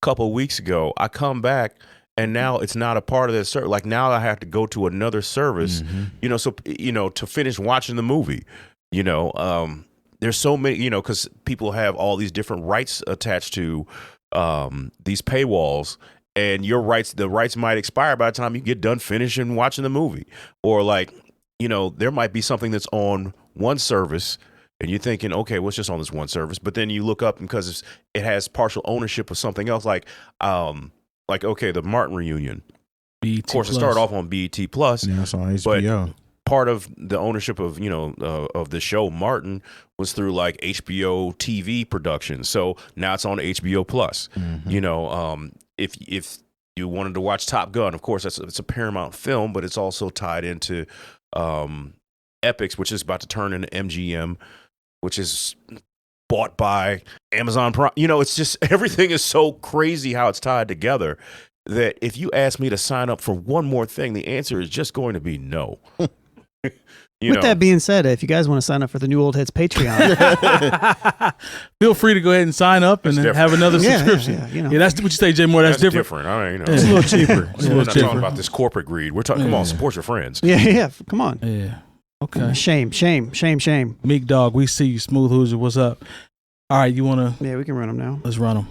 Speaker 1: a couple of weeks ago. I come back and now it's not a part of that service. Like now I have to go to another service. To finish watching the movie. There's so many. Because people have all these different rights attached to these paywalls, and the rights might expire by the time you get done finishing watching the movie, or there might be something that's on one service and you're thinking, okay, well, it's just on this one service. But then you look up because it has partial ownership of something else, like okay, the Martin reunion.
Speaker 2: BET
Speaker 1: of course,
Speaker 2: Plus.
Speaker 1: it started off on BET Plus.
Speaker 4: Yeah, it's on HBO.
Speaker 1: But part of the ownership of of the show Martin was through like HBO TV production. So now it's on HBO Plus.
Speaker 4: Mm-hmm.
Speaker 1: If you wanted to watch Top Gun, of course, it's a Paramount film, but it's also tied into Epix, which is about to turn into MGM, which is bought by Amazon Prime. It's just everything is so crazy how it's tied together that if you ask me to sign up for one more thing, the answer is just going to be no.
Speaker 3: That being said, if you guys want to sign up for the New Old Heads Patreon,
Speaker 2: feel free to go ahead and sign up and then have another subscription.
Speaker 3: Yeah,
Speaker 2: that's what you say, Jay Moore. That's different.
Speaker 1: It's
Speaker 2: a little cheaper.
Speaker 1: We're not talking about this corporate greed. We're talking. Come on, support your friends.
Speaker 3: Yeah. Come on.
Speaker 2: Yeah. Okay.
Speaker 3: Shame.
Speaker 2: Meek Dog, we see you. Smooth Hoosier, what's up? All right, you want to?
Speaker 3: Yeah, we can run them now.
Speaker 2: Let's run them.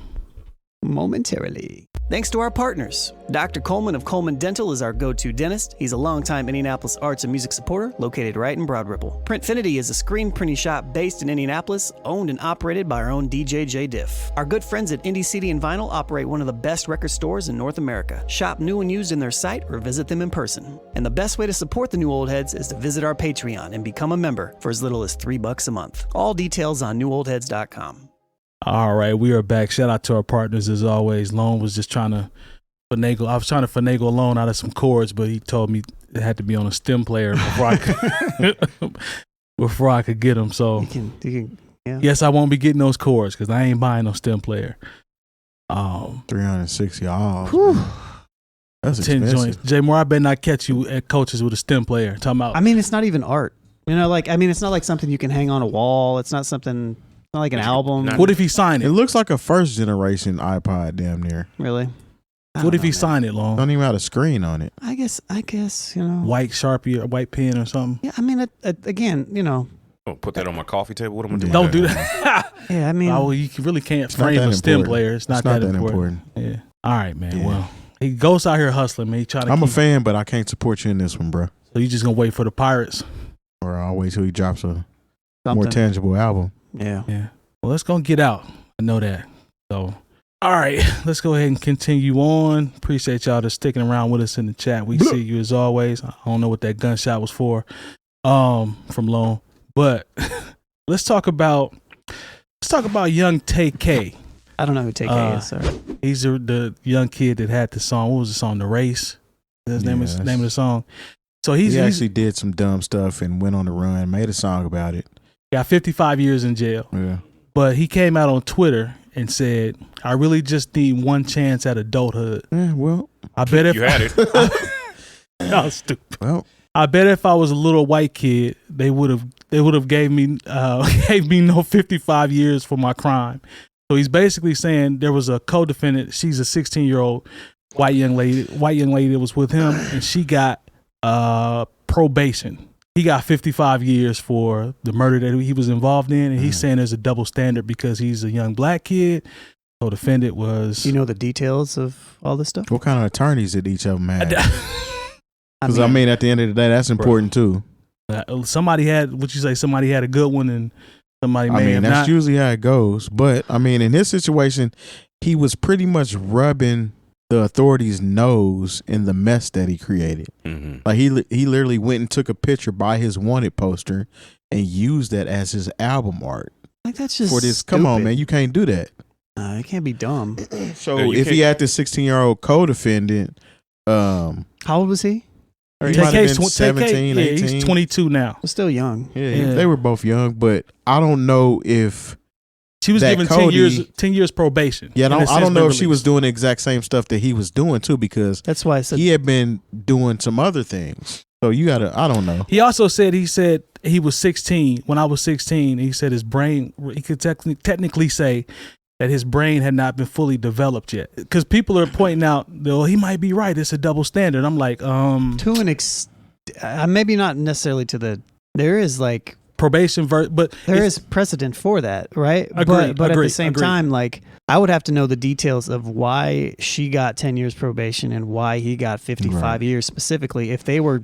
Speaker 3: Momentarily. Thanks to our partners. Dr. Coleman of Coleman Dental is our go-to dentist. He's a longtime Indianapolis arts and music supporter located right in Broad Ripple. Printfinity is a screen printing shop based in Indianapolis, owned and operated by our own DJ Jay Diff. Our good friends at Indie CD and Vinyl operate one of the best record stores in North America. Shop new and used in their site or visit them in person. And the best way to support the New Old Heads is to visit our Patreon and become a member for as little as $3 a month. All details on newoldheads.com.
Speaker 2: All right, we are back. Shout out to our partners as always. Lone was just trying to finagle. I was trying to finagle Lone out of some chords, but he told me it had to be on a stem player before I could get them. So yes, I won't be getting those chords because I ain't buying no stem player.
Speaker 4: $360. That's
Speaker 2: 10
Speaker 4: expensive.
Speaker 2: joints. Jay Moore, I better not catch you at Coaches with a stem player. Talking about.
Speaker 3: I mean, it's not even art. It's not like something you can hang on a wall. It's not something. Not like an album.
Speaker 2: What if he signed it?
Speaker 4: It looks like a first generation iPod, damn near.
Speaker 3: Really?
Speaker 2: What if he signed it, Long?
Speaker 4: Don't even have a screen on it.
Speaker 3: I guess,
Speaker 2: White Sharpie or white pen or something.
Speaker 3: Yeah, I mean, again,
Speaker 1: Oh, put that on my coffee table. What am I doing?
Speaker 2: Don't do that.
Speaker 3: Yeah, I mean.
Speaker 2: You really can't frame a stem player. It's not that important. Yeah. All right, man. Yeah. Well, he goes out here hustling, man.
Speaker 4: I'm a fan, but I can't support you in this one, bro.
Speaker 2: So you just gonna wait for the Pirates?
Speaker 4: Or I'll wait till he drops a more tangible album.
Speaker 3: Yeah.
Speaker 2: Well, let's go get out. I know that. So, all right, let's go ahead and continue on. Appreciate y'all just sticking around with us in the chat. We see you as always. I don't know what that gunshot was for, from Lone, but let's talk about young Tay-K.
Speaker 3: I don't know who Tay-K is. Sorry.
Speaker 2: He's the young kid that had the song. What was the song? The Race. That's the name of the song. So he
Speaker 4: actually did some dumb stuff and went on the run, made a song about it.
Speaker 2: Got 55 years in jail.
Speaker 4: Yeah.
Speaker 2: But he came out on Twitter and said, I really just need one chance at adulthood.
Speaker 4: Yeah, well,
Speaker 2: I bet if
Speaker 1: you had it.
Speaker 2: That was stupid.
Speaker 4: Well,
Speaker 2: I bet if I was a little white kid, they would have gave me no 55 years for my crime. So he's basically saying there was a co-defendant. She's a 16-year-old white young lady that was with him, and she got probation. He got 55 years for the murder that he was involved in, and he's saying there's a double standard because he's a young black kid. So defendant was.
Speaker 3: You know the details of all this stuff?
Speaker 4: What kind of attorneys did each of them have? Because at the end of the day, that's important too.
Speaker 2: Somebody had a good one, and somebody may have not.
Speaker 4: That's usually how it goes. But in this situation, he was pretty much rubbing the authorities' nose in the mess that he created.
Speaker 1: Mm-hmm.
Speaker 4: Like he literally went and took a picture by his wanted poster and used that as his album art.
Speaker 3: Like that's just
Speaker 4: for this.
Speaker 3: Stupid.
Speaker 4: Come on, man, you can't do that.
Speaker 3: It can't be dumb.
Speaker 4: So if he had this 16-year-old co-defendant,
Speaker 3: how old was he?
Speaker 4: He might have been 17, 18.
Speaker 2: He's 22 now.
Speaker 3: Still young.
Speaker 4: Yeah, they were both young, but I don't know if.
Speaker 2: She was given 10 years probation.
Speaker 4: Yeah, I don't know if she was doing the exact same stuff that he was doing too, because
Speaker 3: that's why I said
Speaker 4: he had been doing some other things. So you gotta, I don't know.
Speaker 2: He also said he was 16 when I was 16. He said his brain, he could technically say that his brain had not been fully developed yet. Because people are pointing out, he might be right. It's a double standard. I'm like,
Speaker 3: to an maybe not necessarily to the. There is like.
Speaker 2: Probation, but
Speaker 3: there is precedent for that, right?
Speaker 2: Agreed,
Speaker 3: but at the same time, like I would have to know the details of why she got 10 years probation and why he got 55 years specifically. If they were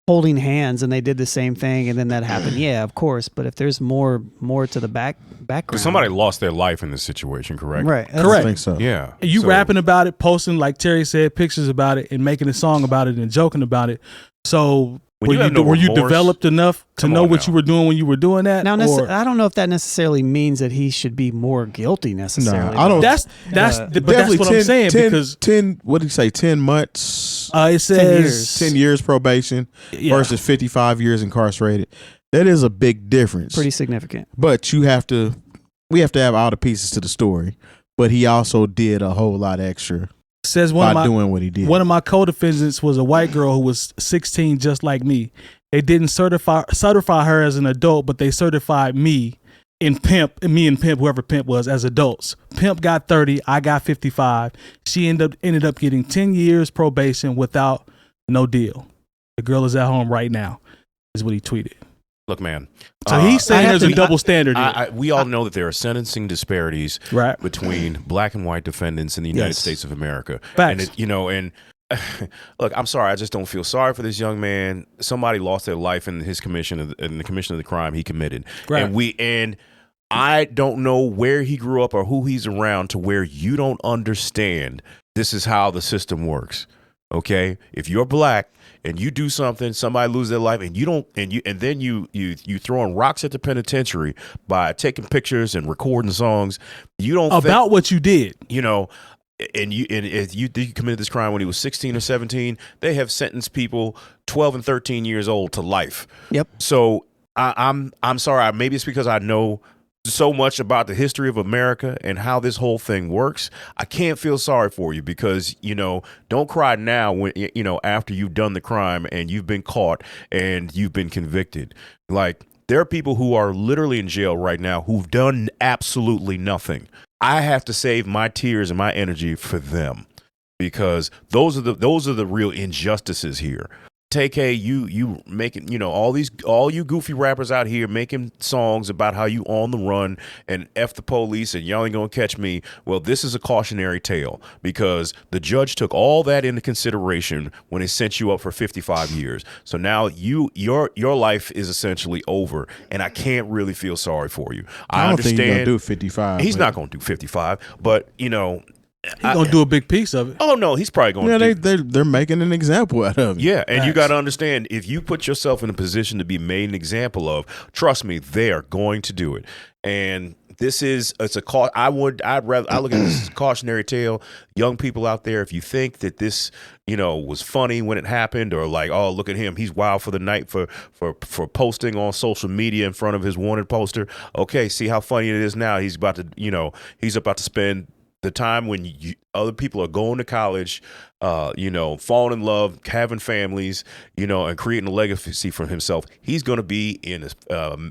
Speaker 3: holding hands and they did the same thing and then that happened, yeah, of course. But if there's more to the background,
Speaker 1: Because somebody lost their life in this situation, correct?
Speaker 3: right?
Speaker 2: Correct.
Speaker 4: I think so.
Speaker 1: Yeah.
Speaker 2: You
Speaker 1: So-
Speaker 2: rapping about it, posting, like Terry said, pictures about it, and making a song about it and joking about it. So
Speaker 1: When you have no
Speaker 2: were you
Speaker 1: remorse,
Speaker 2: developed enough to
Speaker 1: come
Speaker 2: know
Speaker 1: on
Speaker 2: what
Speaker 1: now.
Speaker 2: you were doing when you were doing that?
Speaker 3: Now,
Speaker 2: or,
Speaker 3: I don't know if that necessarily means that he should be more guilty necessarily.
Speaker 4: I don't.
Speaker 2: that's but that's what I'm saying, because
Speaker 4: 10. What did he say? 10 months.
Speaker 2: it says
Speaker 4: 10 years probation
Speaker 2: Yeah.
Speaker 4: versus 55 years incarcerated. That is a big difference.
Speaker 3: Pretty significant.
Speaker 4: But we have to have all the pieces to the story. But he also did a whole lot extra
Speaker 2: says
Speaker 4: by doing what he did.
Speaker 2: One of my co-defendants was a white girl who was 16, just like me. They didn't certify her as an adult, but they certified me and Pimp, whoever Pimp was, as adults. Pimp got 30, I got 55. She ended up getting 10 years probation without no deal. The girl is at home right now, is what he tweeted.
Speaker 1: Look, man.
Speaker 2: So he's saying there's a double standard here.
Speaker 1: We all know that there are sentencing disparities
Speaker 2: Right.
Speaker 1: between black and white defendants in the United
Speaker 3: Yes.
Speaker 1: States of America.
Speaker 2: Facts.
Speaker 1: And look, I'm sorry. I just don't feel sorry for this young man. Somebody lost their life in the commission of the crime he committed.
Speaker 2: Right.
Speaker 1: And I don't know where he grew up or who he's around to where you don't understand this is how the system works. Okay? If you're black and you do something, somebody loses their life, and then you throwing rocks at the penitentiary by taking pictures and recording songs, you don't
Speaker 2: About what you did.
Speaker 1: you know, and if you committed this crime when he was 16 or 17, they have sentenced people 12 and 13 years old to life.
Speaker 3: Yep.
Speaker 1: So I'm sorry. Maybe it's because I know so much about the history of America and how this whole thing works. I can't feel sorry for you because, don't cry now when, after you've done the crime and you've been caught and you've been convicted. Like, there are people who are literally in jail right now who've done absolutely nothing. I have to save my tears and my energy for them because those are the real injustices here. Tay-K, you making, all you goofy rappers out here making songs about how you on the run and F the police and y'all ain't gonna catch me. Well, this is a cautionary tale because the judge took all that into consideration when he sent you up for 55 years. So now your life is essentially over, and I can't really feel sorry for you.
Speaker 4: I don't think he's
Speaker 1: understand
Speaker 4: gonna do 55.
Speaker 1: he's
Speaker 4: but-
Speaker 1: not gonna do 55, but
Speaker 2: He's going to do a big piece of it.
Speaker 1: oh no, he's probably going to do.
Speaker 4: they're making an example out of him.
Speaker 1: Yeah, and you
Speaker 2: Facts.
Speaker 1: got to understand, if you put yourself in a position to be made an example of, trust me, they are going to do it. And this is I look at this as a cautionary tale. Young people out there, if you think that this, was funny when it happened, or like, oh, look at him, he's wild for the night for posting on social media in front of his wanted poster. Okay, see how funny it is now. He's about to spend the time when other people are going to college, falling in love, having families, and creating a legacy for himself. He's going to be in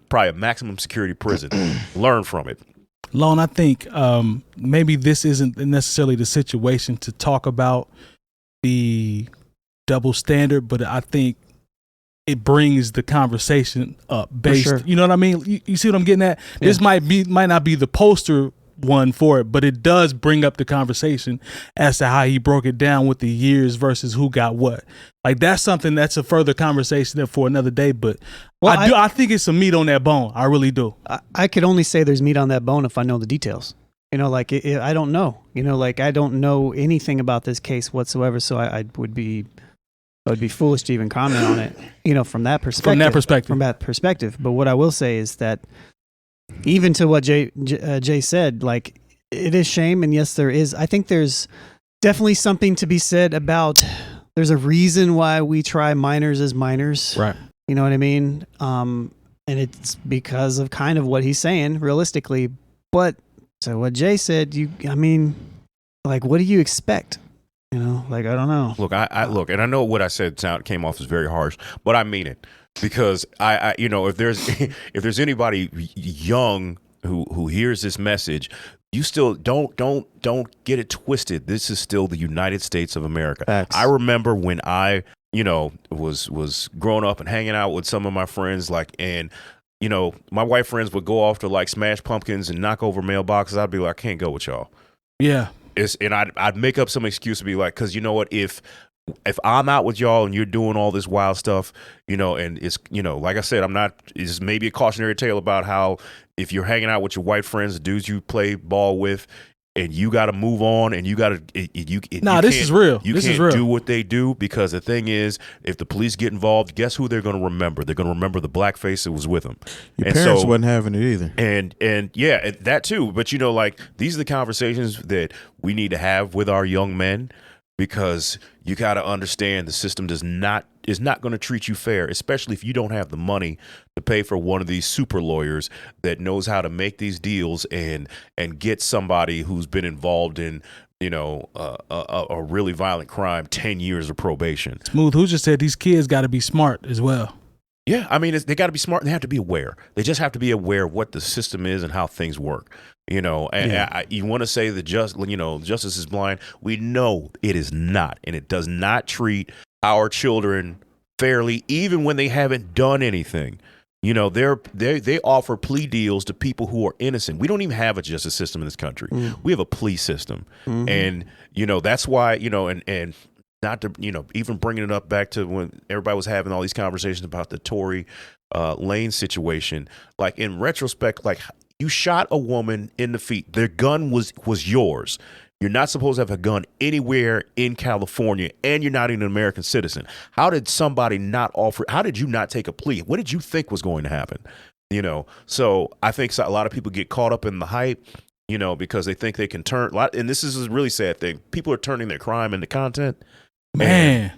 Speaker 1: probably a maximum security prison. Learn from it.
Speaker 2: Lone, I think maybe this isn't necessarily the situation to talk about the double standard, but I think it brings the conversation up based.
Speaker 3: sure.
Speaker 2: You know what I mean? You see what I'm getting at?
Speaker 3: Yeah.
Speaker 2: This might not be the poster one for it, but it does bring up the conversation as to how he broke it down with the years versus who got what. Like, that's something that's a further conversation for another day. But I think it's some meat on that bone. I really do.
Speaker 3: I could only say there's meat on that bone if I know the details. I don't know. I don't know anything about this case whatsoever. So I would be foolish to even comment on it. From that perspective. But what I will say is that, even to what Jay said, like, it is shame, and yes, there is. I think there's definitely something to be said about. There's a reason why we try minors as minors,
Speaker 2: Right.
Speaker 3: You know what I mean? And it's because of kind of what he's saying, realistically. But so what Jay said, what do you expect? I don't know.
Speaker 1: Look, I look, and I know what I said came off as very harsh, but I mean it. Because if there's anybody young who hears this message, you still don't get it twisted. This is still the United States of America.
Speaker 3: Facts.
Speaker 1: I remember when I was growing up and hanging out with some of my friends, my white friends would go off to like smash pumpkins and knock over mailboxes. I'd be like, I can't go with y'all.
Speaker 2: Yeah.
Speaker 1: And I'd make up some excuse to be like, because you know what, if if I'm out with y'all and you're doing all this wild stuff, and it's, like I said, it's maybe a cautionary tale about how if you're hanging out with your white friends, the dudes you play ball with, and you got to move on, and you got to,
Speaker 2: this is real.
Speaker 1: You can't do what they do, because the thing is, if the police get involved, guess who they're going to remember? They're going to remember the blackface that was with them.
Speaker 4: Your parents wasn't having it either.
Speaker 1: And yeah, that too. But like, these are the conversations that we need to have with our young men, because you got to understand the system is not going to treat you fair, especially if you don't have the money to pay for one of these super lawyers that knows how to make these deals and get somebody who's been involved in a really violent crime 10 years of probation.
Speaker 2: Smooth, who just said these kids got to be smart as well.
Speaker 1: Yeah, I mean, they got to be smart, and they have to be aware. They just have to be aware of what the system is and how things work. You want to say that justice is blind. We know it is not, and it does not treat our children fairly, even when they haven't done anything. They offer plea deals to people who are innocent. We don't even have a justice system in this country. We have a plea system, and that's why and not to even bringing it up back to when everybody was having all these conversations about the Tory Lane situation. Like, in retrospect, like, you shot a woman in the feet. Their gun was yours. You're not supposed to have a gun anywhere in California, and you're not even an American citizen. How did somebody how did you not take a plea? What did you think was going to happen? So I think a lot of people get caught up in the hype, because they think they can turn and this is a really sad thing. People are turning their crime into content.
Speaker 2: Man.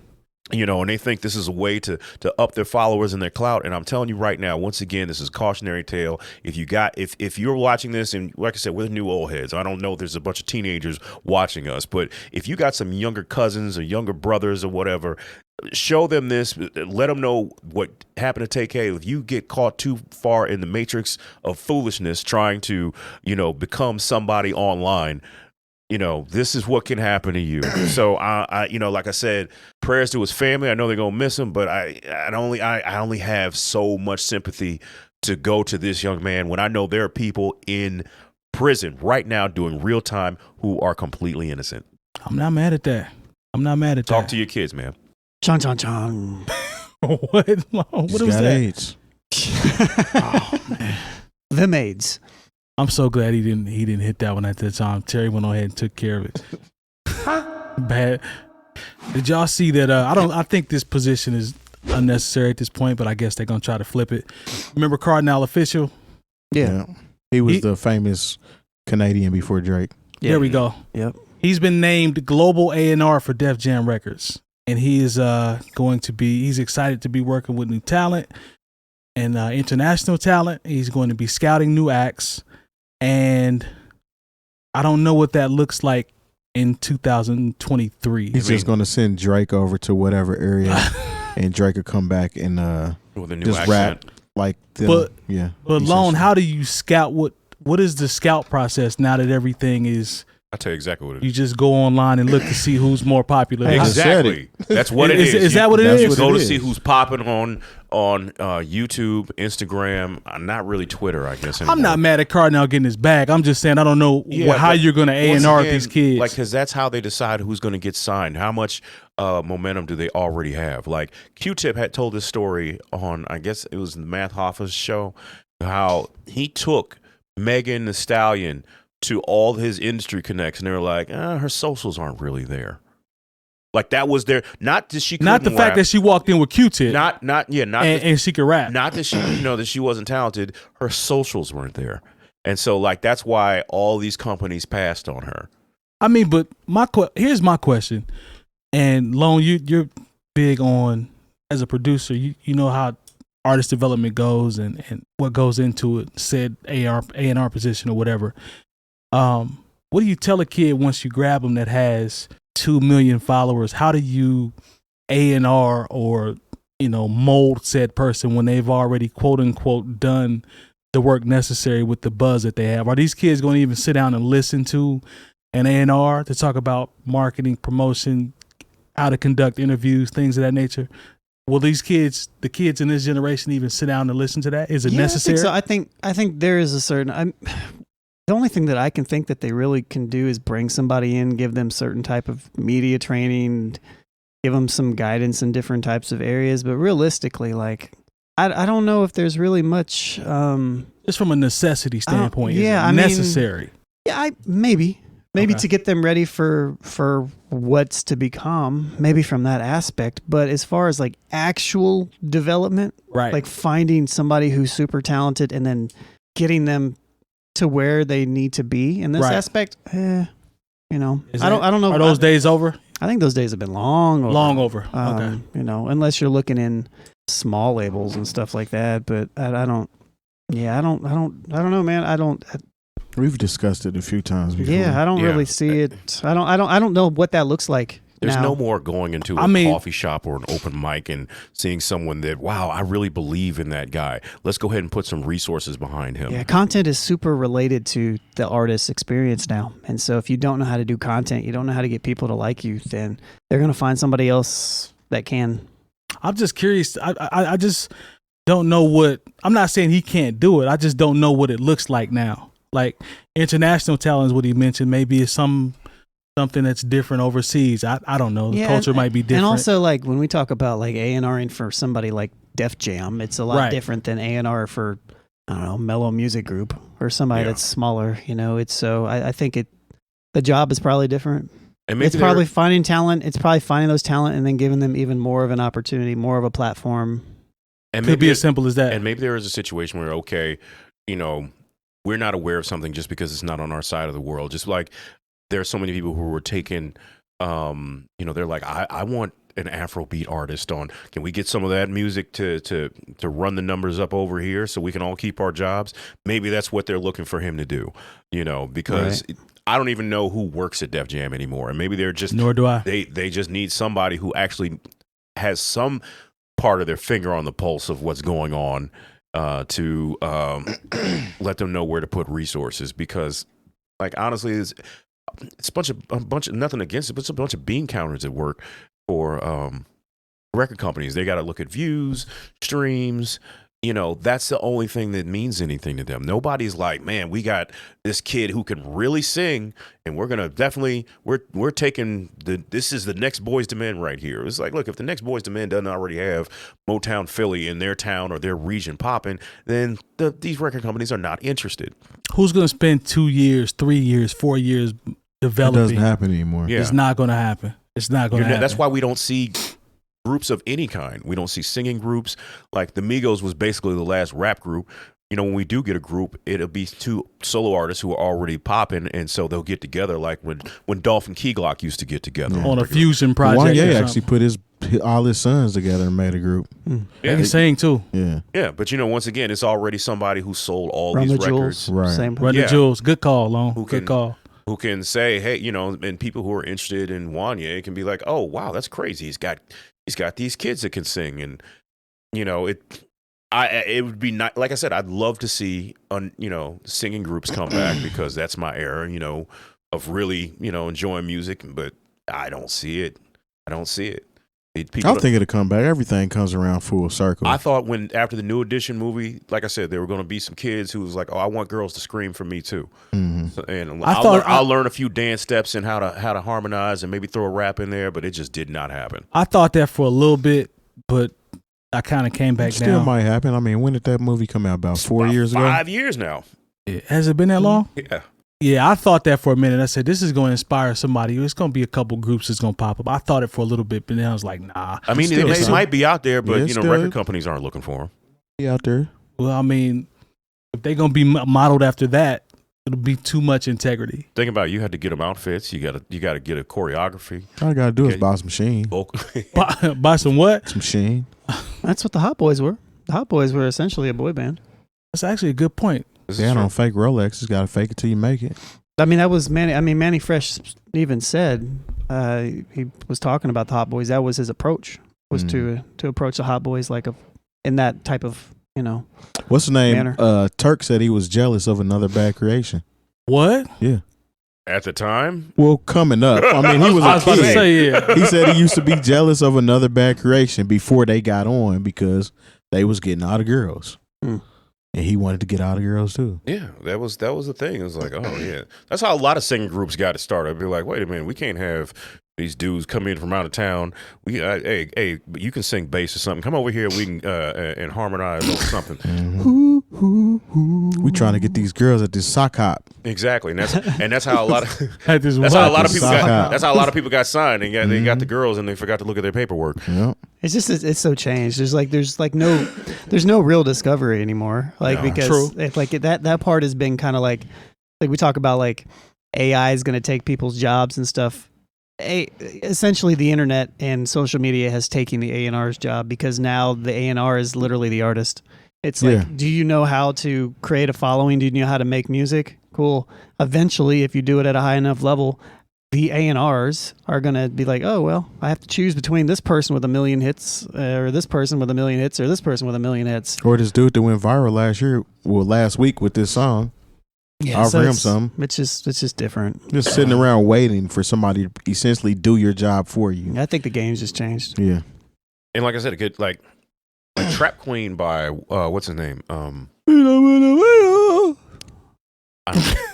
Speaker 1: And they think this is a way to up their followers and their clout. And I'm telling you right now, once again, this is a cautionary tale. If you're watching this, and like I said, we're the new old heads. I don't know if there's a bunch of teenagers watching us, but if you got some younger cousins or younger brothers or whatever, show them this. Let them know what happened to Tay-K. If you get caught too far in the matrix of foolishness, trying to, become somebody online, this is what can happen to you. So I like I said, prayers to his family. I know they're gonna miss him, but I only have so much sympathy to go to this young man when I know there are people in prison right now doing real time who are completely innocent.
Speaker 2: I'm not mad at that.
Speaker 1: Talk to your kids, man.
Speaker 3: Chong chong chong.
Speaker 2: What was that?
Speaker 4: AIDS.
Speaker 3: Oh, man. Them AIDS.
Speaker 2: I'm so glad he didn't hit that one at that time. Terry went on ahead and took care of it. Bad. Did y'all see that? I think this position is unnecessary at this point, but I guess they're gonna try to flip it. Remember Kardinal Offishall?
Speaker 3: Yeah.
Speaker 4: He was the famous Canadian before Drake.
Speaker 2: Yeah. There we go.
Speaker 3: Yep.
Speaker 2: He's been named Global A&R for Def Jam Records, and he is he's excited to be working with new talent and international talent. He's going to be scouting new acts. And I don't know what that looks like in 2023.
Speaker 4: He's just going to send Drake over to whatever area, and Drake will come back and
Speaker 1: with a new
Speaker 4: just
Speaker 1: accent.
Speaker 4: rap like them.
Speaker 2: But
Speaker 4: But
Speaker 2: Lone, how do you scout? What is the scout process now that everything is?
Speaker 1: I'll tell you exactly what it is.
Speaker 2: You just go online and look to see who's more popular.
Speaker 1: Exactly. That's what it is.
Speaker 2: Is that what it is?
Speaker 1: You go to see who's popping on YouTube, Instagram, not really Twitter, I guess. Anymore.
Speaker 2: I'm not mad at Kardinal getting his bag. I'm just saying I don't know how you're going to A&R with these kids.
Speaker 1: Like, because that's how they decide who's going to get signed. How much momentum do they already have? Like, Q-Tip had told this story on, I guess it was the Math Hoffa's show, how he took Megan Thee Stallion to all his industry connects, and they were like, her socials aren't really there. Like, that was there. Not that she couldn't
Speaker 2: not the
Speaker 1: rap.
Speaker 2: fact that she walked in with Q-Tip.
Speaker 1: And
Speaker 2: she could rap.
Speaker 1: Not that she that she wasn't talented. Her socials weren't there, and so like that's why all these companies passed on her.
Speaker 2: I mean, but here's my question, and Lone, you're big on as a producer. You know how artist development goes and what goes into it. Said A&R position or whatever. What do you tell a kid once you grab them that has 2 million followers? How do you A&R or mold said person when they've already quote unquote done the work necessary with the buzz that they have? Are these kids going to even sit down and listen to an A&R to talk about marketing, promotion, how to conduct interviews, things of that nature? Will the kids in this generation even sit down and listen to that? Is it necessary?
Speaker 3: I think so. I think there is a certain. The only thing that I can think that they really can do is bring somebody in, give them certain type of media training, give them some guidance in different types of areas. But realistically, like, I don't know if there's really much.
Speaker 2: Just from a necessity standpoint,
Speaker 3: yeah,
Speaker 2: is it necessary?
Speaker 3: Yeah, maybe
Speaker 2: Okay.
Speaker 3: to get them ready for what's to become, maybe from that aspect. But as far as like actual development,
Speaker 2: Right.
Speaker 3: like finding somebody who's super talented and then getting them to where they need to be in this
Speaker 2: Right.
Speaker 3: aspect, I don't know.
Speaker 2: Are those days over?
Speaker 3: I think those days have been long over.
Speaker 2: Long over. Okay.
Speaker 3: Unless you're looking in small labels and stuff like that. But I don't know, man.
Speaker 4: We've discussed it a few times before.
Speaker 3: Yeah, I don't really see it. I don't know what that looks like.
Speaker 1: There's
Speaker 3: now.
Speaker 1: no more going into a coffee shop or an open mic and seeing someone that, wow, I really believe in that guy. Let's go ahead and put some resources behind him.
Speaker 3: Yeah, content is super related to the artist's experience now. And so if you don't know how to do content, you don't know how to get people to like you, then they're going to find somebody else that can.
Speaker 2: I'm just curious. I just don't know what. I'm not saying he can't do it. I just don't know what it looks like now. Like international talent is what he mentioned. Maybe it's something that's different overseas. I don't know. The culture might be different.
Speaker 3: And also, like when we talk about like A&Ring for somebody like Def Jam, it's a lot different than A&R for, I don't know, Mellow Music Group or somebody that's smaller. It's so I think the job is probably different. And maybe it's probably finding talent. It's probably finding those talent and then giving them even more of an opportunity, more of a platform.
Speaker 2: And could be as simple as that.
Speaker 1: And maybe there is a situation where, okay, we're not aware of something just because it's not on our side of the world. Just like there are so many people who were taking, they're like, I want an Afrobeat artist on. Can we get some of that music to run the numbers up over here so we can all keep our jobs? Maybe that's what they're looking for him to do, because I don't even know who works at Def Jam anymore. And maybe they're just,
Speaker 2: nor do I.
Speaker 1: They just need somebody who actually has some part of their finger on the pulse of what's going on. To let them know where to put resources, because, like, honestly, it's a bunch of nothing against it, but it's a bunch of bean counters at work for record companies. They got to look at views, streams. That's the only thing that means anything to them. Nobody's like, man, we got this kid who can really sing, and we're gonna definitely we're taking this is the next Boys to Men right here. It's like, look, if the next Boys to Men doesn't already have Motown Philly in their town or their region popping, then these record companies are not interested.
Speaker 2: Who's gonna spend 2 years, 3 years, 4 years developing?
Speaker 4: It doesn't happen anymore.
Speaker 2: Yeah. It's not gonna happen. It's not gonna happen.
Speaker 1: That's why we don't see groups of any kind. We don't see singing groups. Like the Migos was basically the last rap group. When we do get a group, it'll be two solo artists who are already popping, and so they'll get together like when Dolph and 𝐀𝐄𝐏 used to get together
Speaker 2: on a fusion project.
Speaker 4: One actually put all his sons together and made a group.
Speaker 2: They can sing too.
Speaker 1: Yeah, but once again, it's already somebody who sold all these records.
Speaker 3: Right.
Speaker 2: Run the Jewels. Good call, Lone. Good call.
Speaker 1: Who can say, hey, and people who are interested in Wanya can be like, oh wow, that's crazy. He's got these kids that can sing, and it would be not, like I said, I'd love to see singing groups come back because that's my era, of really enjoying music, but I don't see it. I don't think
Speaker 4: it'll come back. Everything comes around full circle.
Speaker 1: I thought after the New Edition movie, like I said, there were going to be some kids who was like, "Oh, I want girls to scream for me too," so, and I'll learn a few dance steps and how to harmonize and maybe throw a rap in there, but it just did not happen.
Speaker 2: I thought that for a little bit, but I kind of came back down.
Speaker 4: Still might happen. I mean, when did that movie come out? About 4 years ago?
Speaker 1: 5 years now.
Speaker 2: Yeah. Has it been that long?
Speaker 1: Yeah.
Speaker 2: Yeah, I thought that for a minute. I said, this is going to inspire somebody. It's going to be a couple groups that's going to pop up. I thought it for a little bit, but then I was like, nah.
Speaker 1: I mean, it might be out there, but, record companies aren't looking for them.
Speaker 4: Be out there.
Speaker 2: Well, I mean, if they're going to be modeled after that, it'll be too much integrity.
Speaker 1: Think about it. You had to get them outfits. You got to get a choreography.
Speaker 4: All you got to do is buy some Sheen.
Speaker 2: Buy some what?
Speaker 4: Some Sheen.
Speaker 3: That's what the Hot Boys were. The Hot Boys were essentially a boy band.
Speaker 2: That's actually a good point.
Speaker 4: Yeah, don't fake Rolexes. Got to fake it till you make it.
Speaker 3: I mean, that was Manny. I mean, Manny Fresh even said he was talking about the Hot Boys. That was his approach, was to approach the Hot Boys like in that type of
Speaker 4: What's the name?
Speaker 3: Manner.
Speaker 4: Turk said he was jealous of Another Bad Creation.
Speaker 2: What?
Speaker 4: Yeah.
Speaker 1: At the time?
Speaker 4: Well, coming up. I mean, he was
Speaker 2: I was
Speaker 4: a kid.
Speaker 2: about to say, yeah.
Speaker 4: He said he used to be jealous of Another Bad Creation before they got on because they was getting all the girls. And he wanted to get all the girls too.
Speaker 1: Yeah, that was the thing. It was like, oh yeah, that's how a lot of singing groups got it started. I'd be like, wait a minute, we can't have These dudes come in from out of town. Hey, you can sing bass or something. Come over here. We can and harmonize on something.
Speaker 4: We trying to get these girls at this sock hop.
Speaker 1: Exactly, and that's how a lot of
Speaker 2: that's
Speaker 1: how a lot of people got signed. And they got the girls, and they forgot to look at their paperwork.
Speaker 4: Yep.
Speaker 3: It's so changed. There's no real discovery anymore. Because
Speaker 2: True.
Speaker 3: That part has been kind of like we talk about like AI is going to take people's jobs and stuff. Essentially, the internet and social media has taken the A&R's job, because now the A&R is literally the artist. It's like, do you know how to create a following? Do you know how to make music? Cool. Eventually, if you do it at a high enough level, the A&Rs are going to be like, oh, well, I have to choose between this person with 1 million hits, or this person with 1 million hits, or this person with 1 million hits.
Speaker 4: Or this dude that went viral last week with this song.
Speaker 3: Yeah,
Speaker 4: offer him some.
Speaker 3: It's just different.
Speaker 4: Just sitting around waiting for somebody to essentially do your job for you.
Speaker 3: I think the game's just changed.
Speaker 4: Yeah.
Speaker 1: And like I said, it could like Trap Queen by what's his name?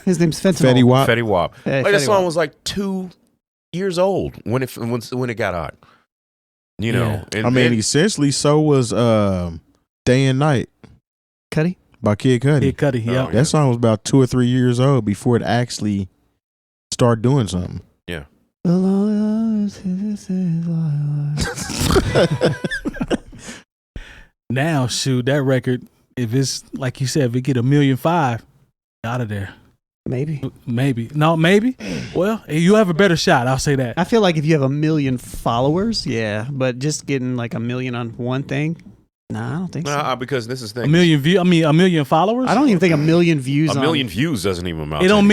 Speaker 3: His name's Fentanyl.
Speaker 4: Fetty Wap.
Speaker 1: Fetty Wap.
Speaker 3: Hey,
Speaker 1: Like that
Speaker 3: Fetty
Speaker 1: song
Speaker 3: Wap.
Speaker 1: was like 2 years old when it got hot. You know,
Speaker 2: Yeah.
Speaker 1: and
Speaker 4: Essentially, so was Day and Night
Speaker 3: Cudi?
Speaker 4: by 𝐀𝐄𝐃𝐒.
Speaker 2: Cut it. Yeah.
Speaker 1: Oh,
Speaker 4: That song was about 2 or 3 years old before it actually started doing something.
Speaker 1: Yeah.
Speaker 2: Now, shoot, that record, if it's like you said, if it get 1.5 million, out of there.
Speaker 3: Maybe.
Speaker 2: No, maybe. Well, you have a better shot. I'll say that.
Speaker 3: I feel like if you have 1 million followers, yeah, but just getting like 1 million on one thing, nah, I don't think so.
Speaker 1: Because this is the
Speaker 2: 1
Speaker 1: thing.
Speaker 2: million view. I mean, 1 million followers.
Speaker 3: I don't even think 1 million views.
Speaker 1: A million views doesn't even amount.
Speaker 2: It don't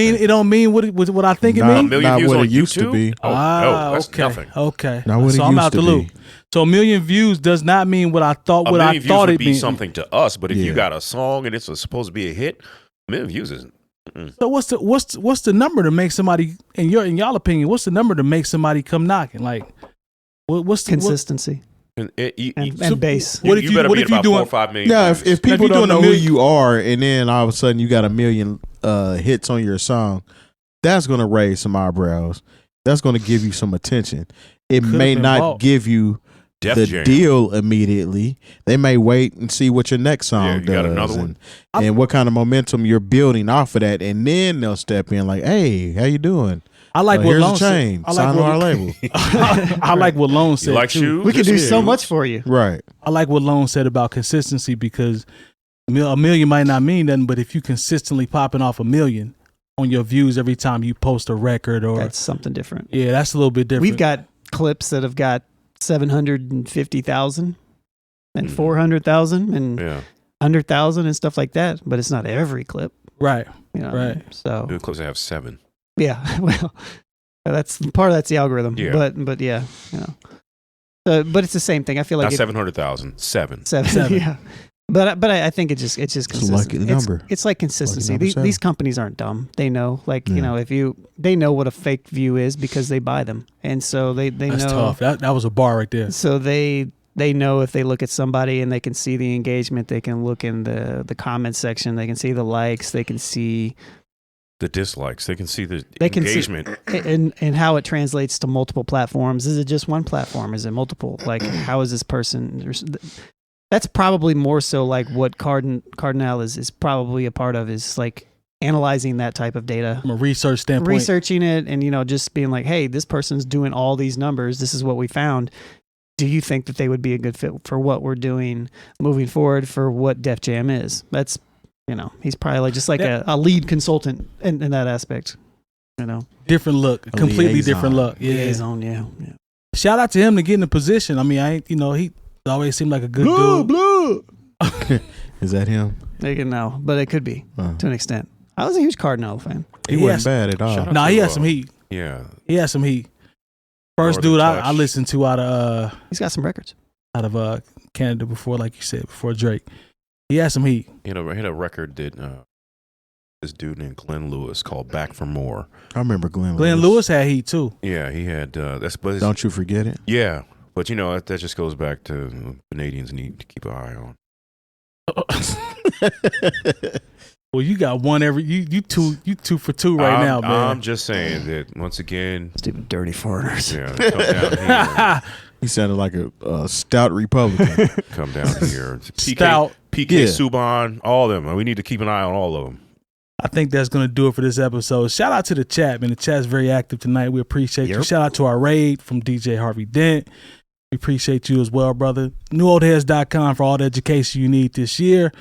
Speaker 2: mean what I think it
Speaker 4: Not-
Speaker 2: means.
Speaker 1: A million
Speaker 4: not
Speaker 1: views
Speaker 4: what
Speaker 1: on
Speaker 4: it used to
Speaker 1: YouTube?
Speaker 4: be.
Speaker 1: Oh, that's
Speaker 2: okay.
Speaker 1: nothing.
Speaker 2: Okay.
Speaker 4: Not what
Speaker 2: so
Speaker 4: it
Speaker 2: I'm
Speaker 4: used
Speaker 2: out
Speaker 4: to
Speaker 2: the loop.
Speaker 4: be.
Speaker 2: So 1 million views does not mean what I thought.
Speaker 1: A
Speaker 2: What I
Speaker 1: million views
Speaker 2: thought
Speaker 1: would
Speaker 2: it
Speaker 1: be
Speaker 2: meant.
Speaker 1: something to us, but if you
Speaker 4: Yeah.
Speaker 1: got a song and it's supposed to be a hit, 1 million views isn't.
Speaker 2: So what's the number to make somebody in y'all opinion? What's the number to make somebody come knocking? Like, what's the
Speaker 3: Consistency
Speaker 1: And
Speaker 3: bass.
Speaker 2: What if you-
Speaker 1: better
Speaker 2: what
Speaker 1: be
Speaker 2: if
Speaker 1: at
Speaker 2: you
Speaker 1: about
Speaker 2: doing-
Speaker 1: 4 or 5 million.
Speaker 4: Yeah,
Speaker 1: views.
Speaker 4: if people
Speaker 2: you
Speaker 4: don't
Speaker 2: doing a
Speaker 4: know who
Speaker 2: million-
Speaker 4: you are, and then all of a sudden you got 1 million hits on your song, that's going to raise some eyebrows. That's going to give you some attention. It
Speaker 2: Could've
Speaker 4: may
Speaker 2: been
Speaker 4: not
Speaker 2: bought.
Speaker 4: give you
Speaker 1: Def
Speaker 4: the
Speaker 1: Jam.
Speaker 4: deal immediately. They may wait and see what your next song
Speaker 1: Yeah, you
Speaker 4: does
Speaker 1: got another one?
Speaker 4: and what kind of momentum you're building off of that, and then they'll step in like, "Hey, how you doing?
Speaker 2: I like what
Speaker 4: Here's
Speaker 2: Lone
Speaker 4: a
Speaker 2: said.
Speaker 4: chain.
Speaker 2: I
Speaker 4: Sign
Speaker 2: like
Speaker 4: on our
Speaker 2: what
Speaker 4: label."
Speaker 2: I like what Lone said.
Speaker 1: You like
Speaker 2: too.
Speaker 1: shoes?
Speaker 3: We can do
Speaker 1: Yeah.
Speaker 3: so much for you.
Speaker 4: Right.
Speaker 2: I like what Lone said about consistency, because 1 million might not mean nothing, but if you consistently popping off 1 million on your views every time you post a record, or
Speaker 3: That's something different.
Speaker 2: yeah, that's a little bit different.
Speaker 3: We've got clips that have got 750,000 and 400,000 and
Speaker 1: Yeah.
Speaker 3: 100,000 and stuff like that, but it's not every clip.
Speaker 2: right.
Speaker 3: You know?
Speaker 2: Right.
Speaker 3: So
Speaker 1: Dude, close to have 7.
Speaker 3: yeah, well, that's the algorithm.
Speaker 1: Yeah.
Speaker 3: But yeah, you know. But it's the same thing. I feel like
Speaker 1: Not 700,000. 7.
Speaker 3: seven. Yeah. But I think it's just
Speaker 4: It's a
Speaker 3: consistent.
Speaker 4: lucky number.
Speaker 3: It's like consistency.
Speaker 4: number
Speaker 3: These companies aren't dumb. They know, like, you
Speaker 4: Yeah.
Speaker 3: know, they know what a fake view is because they buy them, and so they
Speaker 2: That's
Speaker 3: know.
Speaker 2: tough. That was a bar right there.
Speaker 3: So they know if they look at somebody and they can see the engagement, they can look in the comment section, they can see the likes, they can see
Speaker 1: The dislikes. They can see the
Speaker 3: They can see-
Speaker 1: engagement.
Speaker 3: and how it translates to multiple platforms. Is it just one platform? Is it multiple? Like, how is this person? That's probably more so like what Kardinal is probably a part of, is like analyzing that type of data,
Speaker 2: From a research standpoint,
Speaker 3: researching it, and, you know, just being like, hey, this person's doing all these numbers. This is what we found. Do you think that they would be a good fit for what we're doing moving forward, for what Def Jam is? That's, you know, he's probably like just like a lead consultant in that aspect, you know.
Speaker 2: different look,
Speaker 4: A
Speaker 2: completely
Speaker 4: liaison.
Speaker 2: different look. Yeah.
Speaker 3: Liaison, yeah.
Speaker 2: Shout out to him to get in the position. I mean, he always seemed like a good dude.
Speaker 4: Is that him?
Speaker 3: They can know, but it could be to an extent. I was a huge Kardinal fan.
Speaker 4: He
Speaker 2: He
Speaker 4: wasn't
Speaker 2: has-
Speaker 4: bad at all.
Speaker 1: Shout out
Speaker 2: Nah,
Speaker 1: to,
Speaker 2: he had some heat.
Speaker 1: Yeah.
Speaker 2: He had some heat. First
Speaker 1: Northern
Speaker 2: dude
Speaker 1: Touch.
Speaker 2: I listened to out
Speaker 3: He's got some records.
Speaker 2: of Canada before, like you said, before Drake. He had some heat.
Speaker 1: He had a record that this dude named Glenn Lewis called Back for More.
Speaker 4: I remember Glenn
Speaker 2: Lewis had heat too.
Speaker 1: Yeah, he had but
Speaker 4: Don't you forget it.
Speaker 1: yeah, but you know that just goes back to Canadians need to keep an eye on.
Speaker 2: Well, you got one every you two for two right now, man.
Speaker 1: I'm just saying that once again,
Speaker 3: Stupid dirty foreigners.
Speaker 1: yeah, come down here.
Speaker 4: He sounded like a stout Republican.
Speaker 1: Come down here.
Speaker 2: Stout.
Speaker 1: PK
Speaker 4: Yeah.
Speaker 1: Subban, all of them. We need to keep an eye on all of them.
Speaker 2: I think that's going to do it for this episode. Shout out to the chat, man. The chat's very active tonight. We appreciate you. Shout out to our raid from DJ Harvey Dent. We appreciate you as well, brother. NewOldHeads.com for all the education you need this year.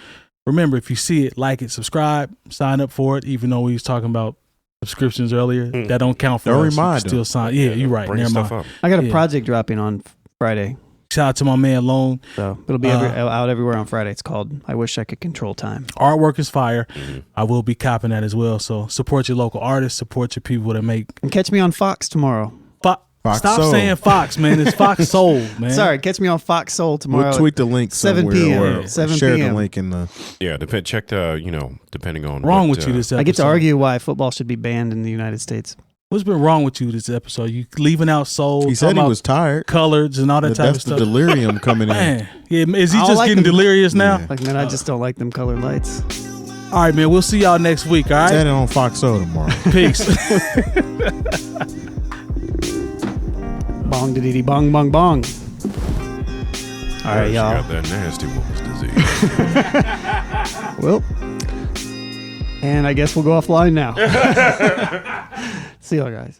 Speaker 2: Remember, if you see it, like it, subscribe, sign up for it, even though we was talking about subscriptions earlier. That don't count for
Speaker 4: Don't
Speaker 2: us.
Speaker 4: remind
Speaker 2: You still sign. Yeah, you're right.
Speaker 1: Bring
Speaker 2: Never
Speaker 1: stuff
Speaker 2: mind.
Speaker 1: up.
Speaker 3: I got a project dropping on Friday.
Speaker 2: Shout out to my man Lone.
Speaker 3: So it'll be out everywhere on Friday. It's called I Wish I Could Control Time.
Speaker 2: Artwork is fire. I will be copping that as well. So support your local artists. Support your people that make.
Speaker 3: And catch me on Fox tomorrow.
Speaker 4: Fox
Speaker 2: Stop
Speaker 4: Soul.
Speaker 2: saying Fox, man. It's Fox Soul, man.
Speaker 3: Sorry, catch me on Fox Soul tomorrow.
Speaker 4: We'll tweet the link
Speaker 3: 7
Speaker 4: somewhere.
Speaker 3: p.m.
Speaker 4: Or
Speaker 3: 7
Speaker 4: share
Speaker 3: p.m.
Speaker 4: the link in the.
Speaker 1: Yeah, check the, depending on
Speaker 2: Wrong
Speaker 1: what,
Speaker 2: with you this episode.
Speaker 3: I get to argue why football should be banned in the United States.
Speaker 2: What's been wrong with you this episode? You leaving out soul.
Speaker 4: He said he was tired.
Speaker 2: Coloreds and all that type
Speaker 4: That's
Speaker 2: of stuff.
Speaker 4: the delirium coming in.
Speaker 2: Man, yeah, is he
Speaker 3: I don't
Speaker 2: just
Speaker 3: like
Speaker 2: getting
Speaker 3: them.
Speaker 2: delirious now?
Speaker 4: Yeah.
Speaker 3: Like, man, I just don't like them colored lights.
Speaker 2: All right, man. We'll see y'all next week. All right.
Speaker 4: Said it on Fox Soul tomorrow.
Speaker 2: Peace.
Speaker 3: Bong diddy bong bong bong. All right,
Speaker 1: she
Speaker 3: y'all.
Speaker 1: got that nasty woman's disease.
Speaker 3: Well, and I guess we'll go offline now. See y'all guys.